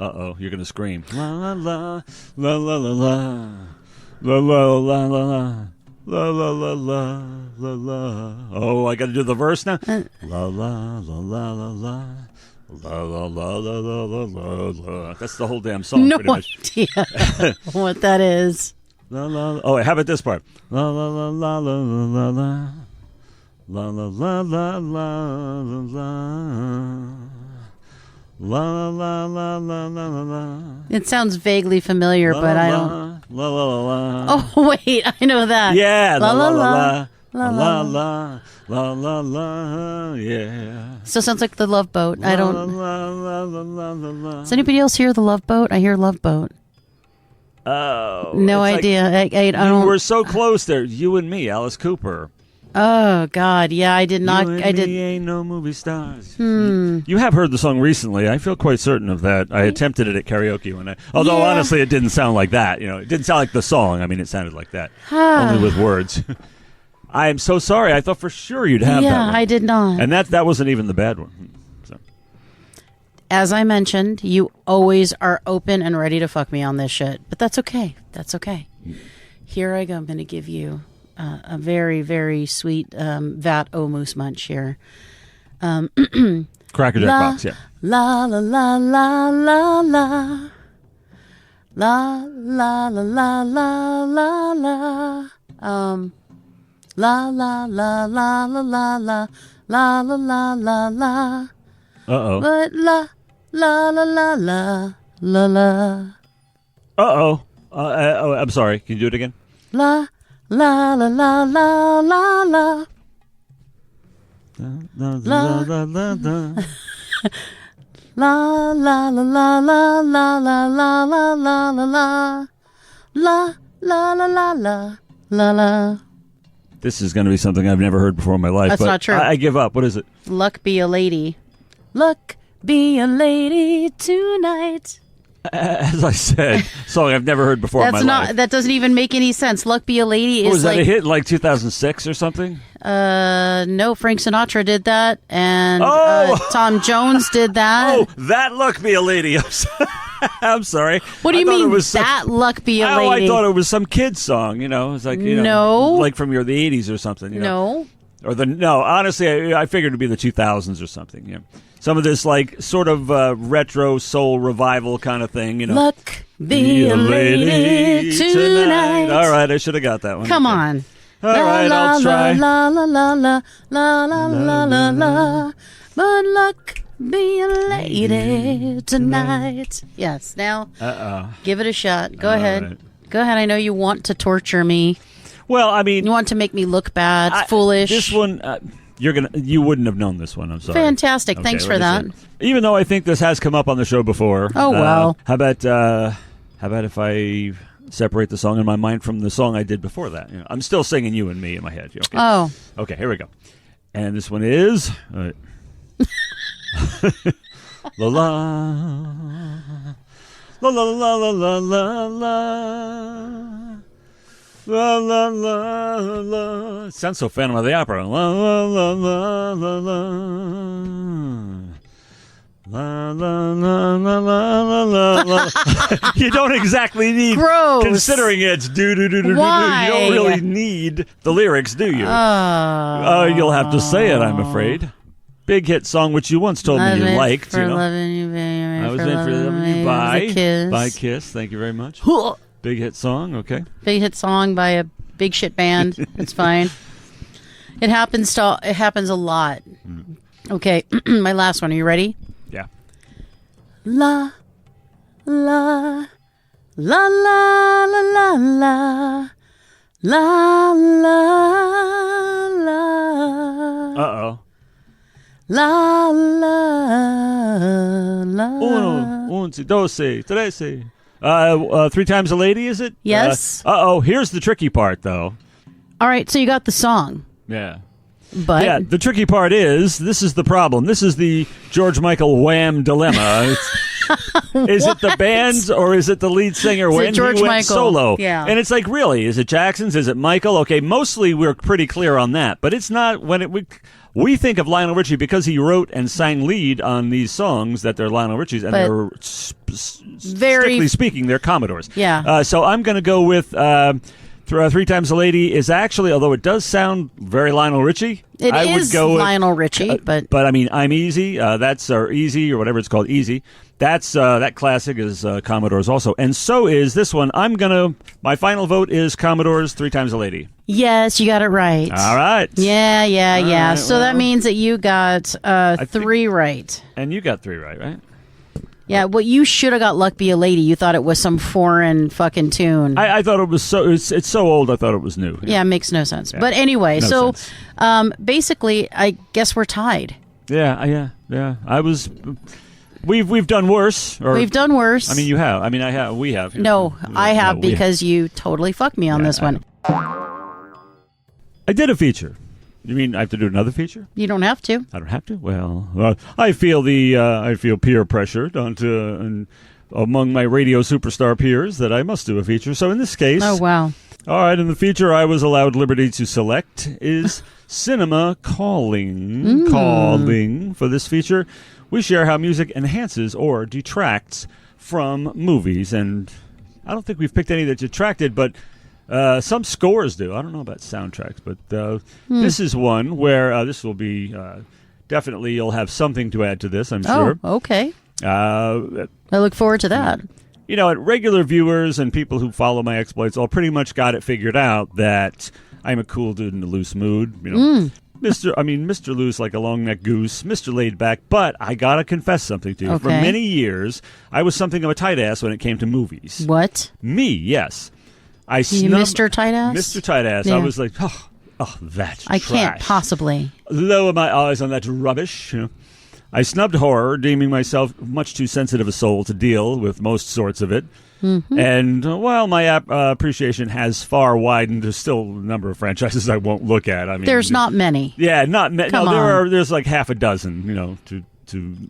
Uh-oh, you're going to scream. La, la, la, la, la, la, la, la, la, la, la, la, la, la, la, la, la. Oh, I got to do the verse now? La, la, la, la, la, la. La, la, la, la, la, la, la, la. That's the whole damn song, No pretty much. idea what that is. La, la, oh, how about this part? La, la, la, la, la, la, la. La, la, la, la, la, la, la. La, la, la, la, la, la, la. It sounds vaguely familiar, but I don't. La, la, la, la. Oh, wait, I know that. Yeah, La, la, la. La, la, la, la, la, la, yeah. Still sounds like the Love Boat. I don't. La, la, la, la, la, la. Does anybody else hear the Love Boat? I hear Love Boat. Oh. No it's idea. Like, I don't. we're so close there. You and me, Alice Cooper. Oh God, yeah, I did not. You and I did. me ain't no movie stars. You have heard the song recently. I feel quite certain of that. I attempted it at karaoke when although Yeah. honestly, it didn't sound like that. It didn't sound like the song. I mean, it sounded like that, only with words. I am so sorry. I thought for sure you'd have that Yeah, one. I did not. And that wasn't even the bad one. So. As I mentioned, you always are open and ready to fuck me on this shit, but that's okay. That's okay. Here I go. I'm going to give you a very, very sweet vat o moose munch here. Cracker Jack box, yeah. La la la la la la. La la la la la la la. La la la la la la la la la la la la. Uh-oh. But la la la la la la la. Uh-oh. I'm sorry. Can you do it again? La la la la la la la. La, la, la, la, la. La la la la la la la la la la la la. La la la la la la la. This is going to be something I've never heard before in my life. That's but not true. I give up. What is it? Luck be a lady. Luck be a lady tonight. As I said, song I've never heard before in my That's not. life. That doesn't even make any sense. Luck be a lady Was is that a like. hit in like 2006 or something? No, Frank Sinatra did that, and Oh! Tom Jones did that. Oh, that luck be a lady. I'm sorry. What do you I thought mean it was that luck be a Oh, lady? I thought it was some kid's song. It's like No. like from the 80s or something. No. Or no. Honestly, I figured it'd be the 2000s or something. Yeah, some of this like sort of retro soul revival kind of thing. Luck be a lady tonight. All right, I should have got that one. Come Okay. on. All right, I'll try. La la la la la la la la la. But luck be a lady tonight. Yes. Now, give it a shot. Go ahead. right. Go ahead. I know you want to torture me. Well, I mean, You want to make me look bad, foolish. This one, you wouldn't have known this one. I'm sorry. Fantastic. Okay, Thanks let for me that. see. Even though I think this has come up on the show before. Oh, well. How about if I separate the song in my mind from the song I did before that? I'm still singing "You and Me" in my head. Okay. Oh. Okay. Here we go. And this one is. La la la la la la la la la. La la la la. It sounds so Phantom of the Opera. La la la la la la. La la la la la la la. You don't exactly need. Gross. Considering it's do do do do do do. Why? You don't really need the lyrics, do you? You'll have to say it, I'm afraid. Big hit song which you once told me you liked. For loving you, baby. I was in for loving you by Kiss. Kiss. Thank you very much. Huh. Big hit song. Okay. Big hit song by a big shit band. It's fine. It happens a lot. Okay, my last one. Are you ready? Yeah. La la la la la la la la la la. Uh-oh. La la la. Uno, dos, tres. 3 times a lady, is it? Yes. Here's the tricky part, though. All right, so you got the song, Yeah. but Yeah, the tricky part is, this is the problem. This is the George Michael Wham dilemma. Is it the band's or is it the lead singer when George he went Michael. solo? Yeah. And it's like, really, is it Jackson's? Is it Michael? Okay, mostly we're pretty clear on that, but it's not when we think of Lionel Richie because he wrote and sang lead on these songs that they're Lionel Richie's, and But- they're strictly speaking, they're Commodores. Yeah. So I'm going to go with Three Times a Lady is actually, although it does sound very Lionel Richie. It I is would go Lionel Richie, but I mean, I'm Easy. That's Easy or whatever it's called, Easy. That's that classic is Commodores also, and so is this one. My final vote is Commodores. Three Times a Lady. yes, you got it right. All right. Yeah. right, So that means that you got 3 right. And you got 3 right? Yeah, well, you should have got Luck Be a Lady. You thought it was some foreign fucking tune. I thought it was so. It's so old. I thought it was new. Yeah, it makes no sense. Yeah. But anyway, No so basically, I guess we're tied. Yeah. We've done worse. We've done worse. I mean, you have. I mean, I have. We have. No, I have we because you totally fucked me on this one. I did a feature. You mean I have to do another feature? You don't have to. I don't have to. Well, I feel peer pressure among my radio superstar peers that I must do a feature. So in this case, Oh, wow. all right, and the feature I was allowed liberty to select is Cinema Calling. Calling. For this feature, we share how music enhances or detracts from movies. And I don't think we've picked any that detracted, but some scores do. I don't know about soundtracks, but this is one where this will be definitely you'll have something to add to this, I'm sure. Oh, okay. I look forward to that. Regular viewers and people who follow my exploits all pretty much got it figured out that I'm a cool dude in a loose mood. Mr. Loose like a long neck goose, Mr. Laid Back. But I gotta confess something to you. Okay. For many years, I was something of a tight ass when it came to movies. What? Me, yes. You Mr. Tight Ass? Mr. Tight Ass. Yeah. I was like, oh, that's I trash. can't possibly. Lower my eyes on that rubbish. I snubbed horror, deeming myself much too sensitive a soul to deal with most sorts of it. Mm-hmm. And while my appreciation has far widened, there's still a number of franchises I won't look at. I mean, There's not many. Yeah, not many. Come No, on. there's like half a dozen. To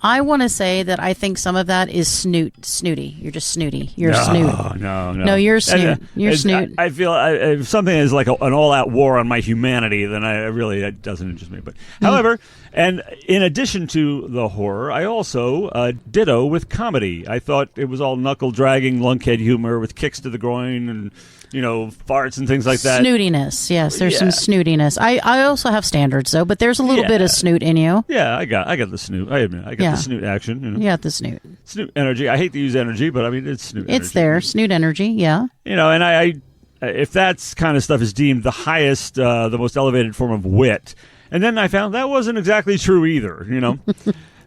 I want to say that I think some of that is snooty. You're just snooty. You're a snoot. No. No, you're a snoot. You're a snoot. I feel if something is like an all-out war on my humanity, then it doesn't interest me. But however, and in addition to the horror, I also ditto with comedy. I thought it was all knuckle-dragging, lunkhead humor with kicks to the groin and farts and things like that. Snootiness. Yes, there's some snootiness. I also have standards though, but there's a little bit of snoot in you. Yeah, I got the snoot. I admit, I got the snoot action. You got the snoot. Snoot energy. I hate to use energy, but I mean it's snoot. It's there, snoot energy. Yeah. And I if that kind of stuff is deemed the highest, the most elevated form of wit, and then I found that wasn't exactly true either.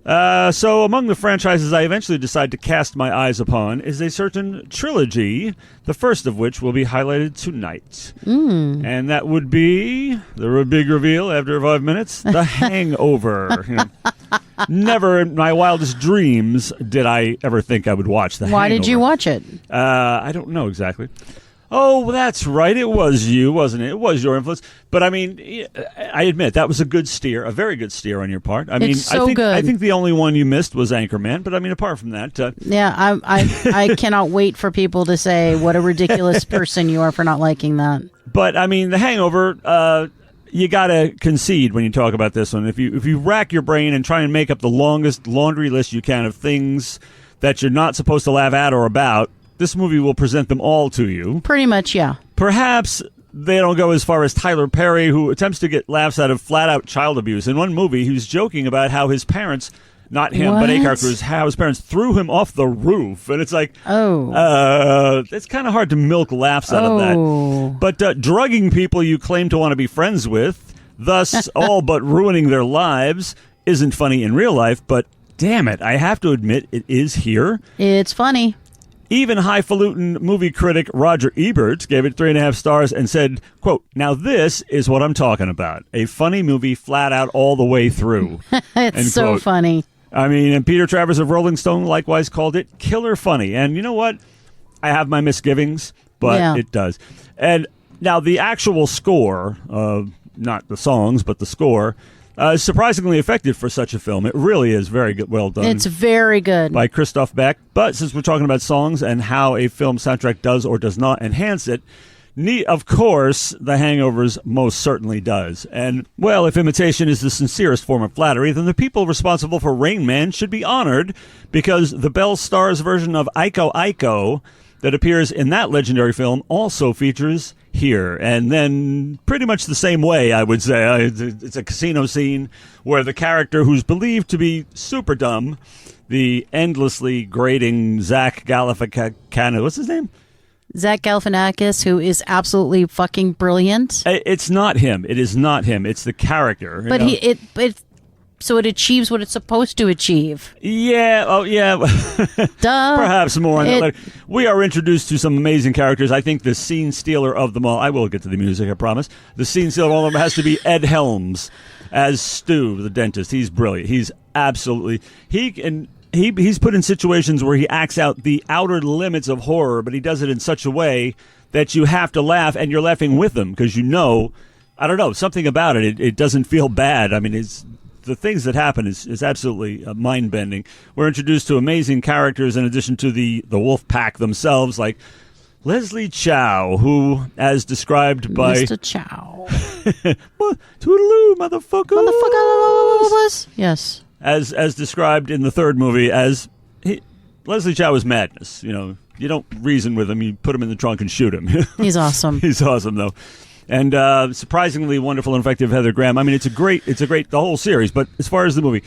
So among the franchises I eventually decide to cast my eyes upon is a certain trilogy, the first of which will be highlighted tonight. And that would be, the big reveal after 5 minutes, The Hangover. Never in my wildest dreams did I ever think I would watch The Hangover. Why did you watch it? I don't know exactly. Oh, that's right. It was you, wasn't it? It was your influence. But I mean, I admit that was a good steer, a very good steer on your part. I mean, It's so good. I think the only one you missed was Anchorman. But I mean, apart from that, Yeah, I cannot wait for people to say what a ridiculous person you are for not liking that. But I mean, The Hangover. You gotta concede when you talk about this one. If you rack your brain and try and make up the longest laundry list you can of things that you're not supposed to laugh at or about, this movie will present them all to you. Pretty much, yeah. Perhaps they don't go as far as Tyler Perry, who attempts to get laughs out of flat-out child abuse. In one movie, he was joking about how his parents, not him, but a character, how his parents threw him off the roof. And it's like, it's kind of hard to milk laughs out of that. But drugging people you claim to want to be friends with, thus all but ruining their lives, isn't funny in real life. But damn it, I have to admit, it is here. It's funny. Even highfalutin movie critic Roger Ebert gave it 3.5 stars and said, quote, "Now this is what I'm talking about. A funny movie flat out all the way through." It's so funny. I mean, and Peter Travers of Rolling Stone likewise called it killer funny. And you know what? I have my misgivings, but it does. And now the actual score, not the songs, but the score, is surprisingly effective for such a film. It really is very good, well done. It's very good. By Christoph Beck. But since we're talking about songs and how a film soundtrack does or does not enhance it, Of course, The Hangover's most certainly does. And, well, if imitation is the sincerest form of flattery, then the people responsible for Rain Man should be honored, because the Bell Stars version of Aiko Aiko that appears in that legendary film also features here. And then pretty much the same way, I would say. It's a casino scene where the character who's believed to be super dumb, the endlessly grating Zach Galifianakis, what's his name? Zach Galifianakis, who is absolutely fucking brilliant. It's not him. It is not him. It's the character. But so it achieves what it's supposed to achieve. Yeah. Oh, yeah. Duh. Perhaps more on that later. We are introduced to some amazing characters. I think the scene stealer of them all, I will get to the music, I promise. The scene stealer of all of them has to be Ed Helms as Stu, the dentist. He's brilliant. He's absolutely... He's put in situations where he acts out the outer limits of horror, but he does it in such a way that you have to laugh, and you're laughing with him because I don't know, something about it. It doesn't feel bad. I mean, the things that happen is absolutely mind-bending. We're introduced to amazing characters in addition to the wolf pack themselves, like Leslie Chow, who, as described by... Mr. Chow. Toodaloo, motherfuckers! Yes. As described in the third movie, Leslie Chow is madness. You don't reason with him. You put him in the trunk and shoot him. He's awesome. He's awesome, though. And surprisingly wonderful and effective Heather Graham. I mean, it's a great, the whole series. But as far as the movie...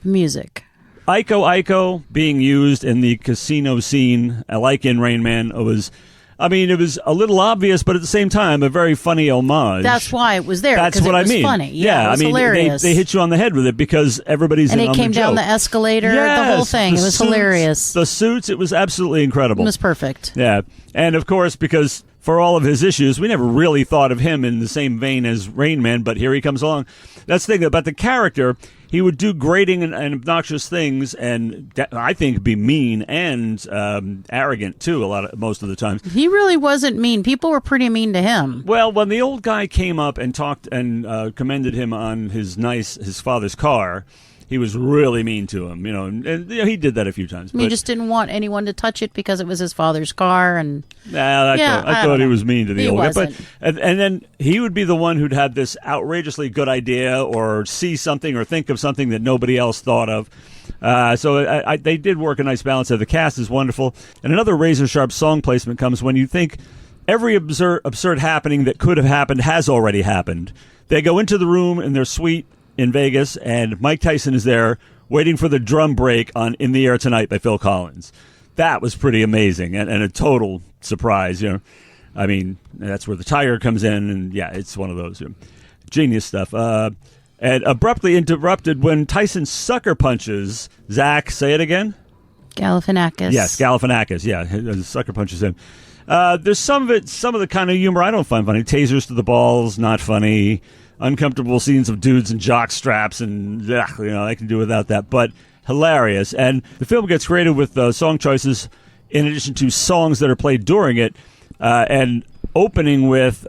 Music. Aiko Aiko being used in the casino scene, like in Rain Man, it was a little obvious, but at the same time, a very funny homage. That's why it was there. That's what it was I mean. Funny. Yeah, it was hilarious. They hit you on the head with it because everybody's and in on the joke. And it came down the escalator, yes, the whole thing. It was suits, hilarious. The suits, it was absolutely incredible. It was perfect. Yeah. And, of course, because for all of his issues, we never really thought of him in the same vein as Rain Man, but here he comes along. That's the thing about the character. He would do grating and obnoxious things, and I think be mean and arrogant too. Most of the time, he really wasn't mean. People were pretty mean to him. Well, when the old guy came up and talked and commended him on his father's car, he was really mean to him. And he did that a few times. He just didn't want anyone to touch it because it was his father's car, and I thought he was mean to the old guy. But and then he would be the one who'd have this outrageously good idea or see something or think of something that nobody else thought of. So they did work a nice balance there. The cast is wonderful. And another razor-sharp song placement comes when you think every absurd happening that could have happened has already happened. They go into the room in their suite in Vegas, and Mike Tyson is there waiting for the drum break on In the Air Tonight by Phil Collins. That was pretty amazing and a total surprise. I mean, that's where the tiger comes in, and yeah, it's one of those genius stuff. And abruptly interrupted when Tyson sucker punches Zach. Say it again. Galifianakis. Yes, Galifianakis. Yeah, sucker punches him. There's some of the kind of humor I don't find funny. Tasers to the balls, not funny. Uncomfortable scenes of dudes in jock straps, and I can do without that, but hilarious. And the film gets creative with song choices in addition to songs that are played during it, and opening with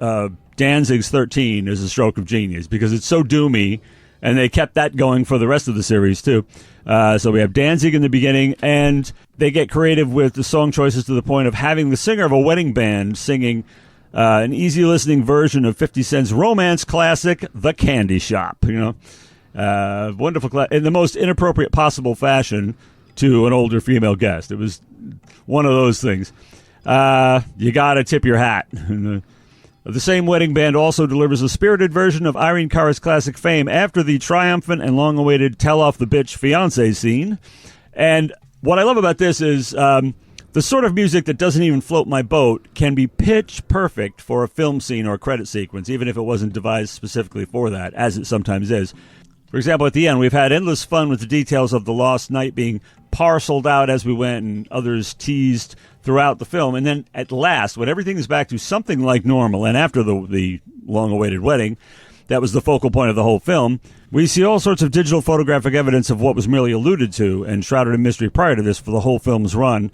Danzig's 13 is a stroke of genius because it's so doomy, and they kept that going for the rest of the series too. So we have Danzig in the beginning, and they get creative with the song choices to the point of having the singer of a wedding band singing an easy listening version of 50 Cent's romance classic, The Candy Shop. Wonderful in the most inappropriate possible fashion to an older female guest. It was one of those things. You got to tip your hat. The same wedding band also delivers a spirited version of Irene Cara's classic Fame after the triumphant and long-awaited Tell Off the Bitch fiancé scene. And what I love about this is the sort of music that doesn't even float my boat can be pitch perfect for a film scene or a credit sequence, even if it wasn't devised specifically for that, as it sometimes is. For example, at the end, we've had endless fun with the details of the lost night being parceled out as we went and others teased throughout the film. And then at last, when everything is back to something like normal, and after the long-awaited wedding, that was the focal point of the whole film, we see all sorts of digital photographic evidence of what was merely alluded to and shrouded in mystery prior to this for the whole film's run.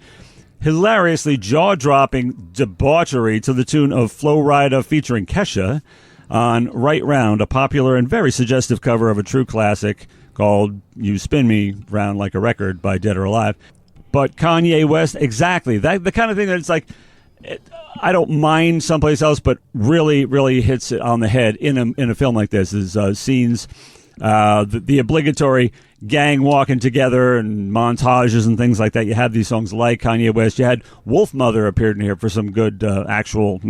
Hilariously jaw-dropping debauchery to the tune of Flo Rida featuring Kesha on Right Round, a popular and very suggestive cover of a true classic called You Spin Me Round Like a Record by Dead or Alive. But Kanye West, exactly. The kind of thing that it's like, I don't mind someplace else, but really hits it on the head in a film like this is scenes, the obligatory gang walking together and montages and things like that. You have these songs like Kanye West. You had Wolf Mother appeared in here for some good actual,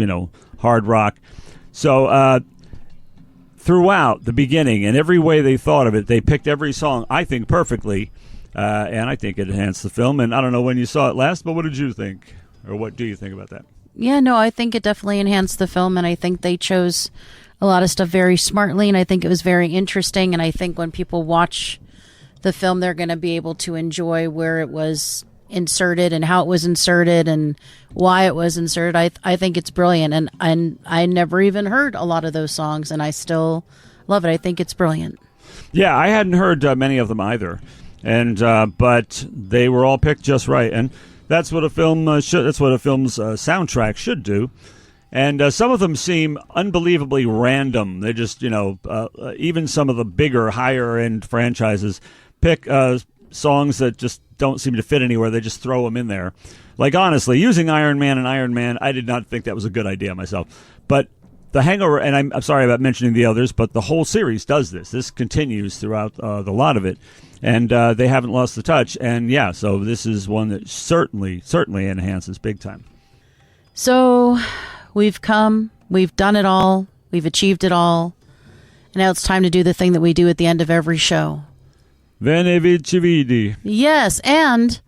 hard rock. So throughout the beginning and every way they thought of it, they picked every song, I think, perfectly. And I think it enhanced the film. And I don't know when you saw it last, but what did you think? Or what do you think about that? Yeah, no, I think it definitely enhanced the film, and I think they chose a lot of stuff very smartly, and I think it was very interesting, and I think when people watch the film, they're going to be able to enjoy where it was inserted and how it was inserted and why it was inserted. I think it's brilliant, and I never even heard a lot of those songs, and I still love it. I think it's brilliant. Yeah, I hadn't heard many of them either, and but they were all picked just right, and that's what a film should. That's what a film's soundtrack should do. And some of them seem unbelievably random. They just, even some of the bigger, higher-end franchises pick songs that just don't seem to fit anywhere. They just throw them in there. Like, honestly, using Iron Man and Iron Man, I did not think that was a good idea myself. But The Hangover, and I'm sorry about mentioning the others, but the whole series does this. This continues throughout the lot of it. And they haven't lost the touch. And, yeah, so this is one that certainly enhances big time. So we've done it all, we've achieved it all, and now it's time to do the thing that we do at the end of every show. Veni Vici Vidi. Yes, and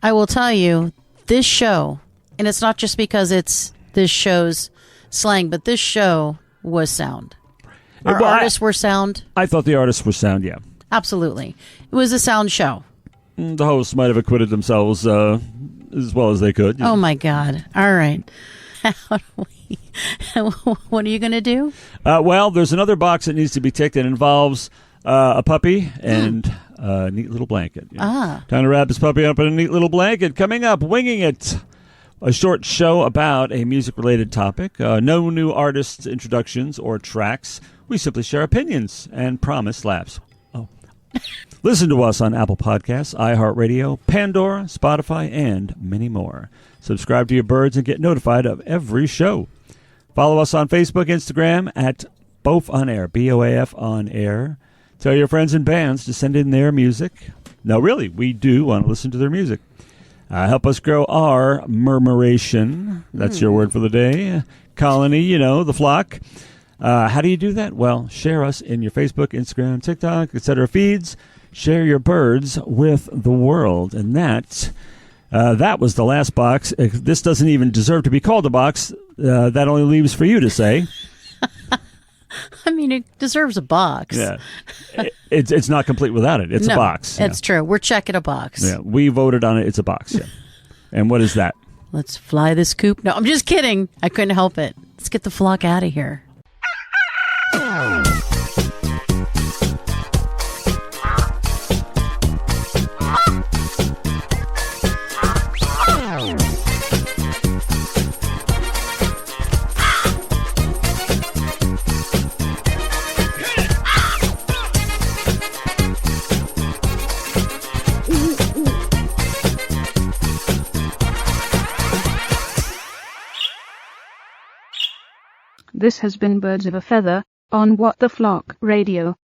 I will tell you, this show, and it's not just because it's this show's slang, but this show was sound. Our artists were sound. I thought the artists were sound, yeah. Absolutely. It was a sound show. The hosts might have acquitted themselves as well as they could. Oh, my God. All right. What are you going to do? Well, there's another box that needs to be ticked that involves a puppy and a neat little blanket. Time to wrap this puppy up in a neat little blanket. Coming up, Winging It, a short show about a music-related topic. No new artists' introductions or tracks. We simply share opinions and promise laughs. Oh. Listen to us on Apple Podcasts, iHeartRadio, Pandora, Spotify, and many more. Subscribe to your birds and get notified of every show. Follow us on Facebook, Instagram at BOAF On Air, BOAF On Air. Tell your friends and bands to send in their music. No, really, we do want to listen to their music. Help us grow our murmuration. That's your word for the day. Colony, the flock. How do you do that? Well, share us in your Facebook, Instagram, TikTok, etc. feeds. Share your birds with the world. And that was the last box. This doesn't even deserve to be called a box. That only leaves for you to say. I mean, it deserves a box. Yeah, it's not complete without it. It's a box. It's true. We're checking a box. Yeah, we voted on it. It's a box. Yeah. And what is that? Let's fly this coop. No, I'm just kidding. I couldn't help it. Let's get the flock out of here. This has been Birds of a Feather on What the Flock Radio.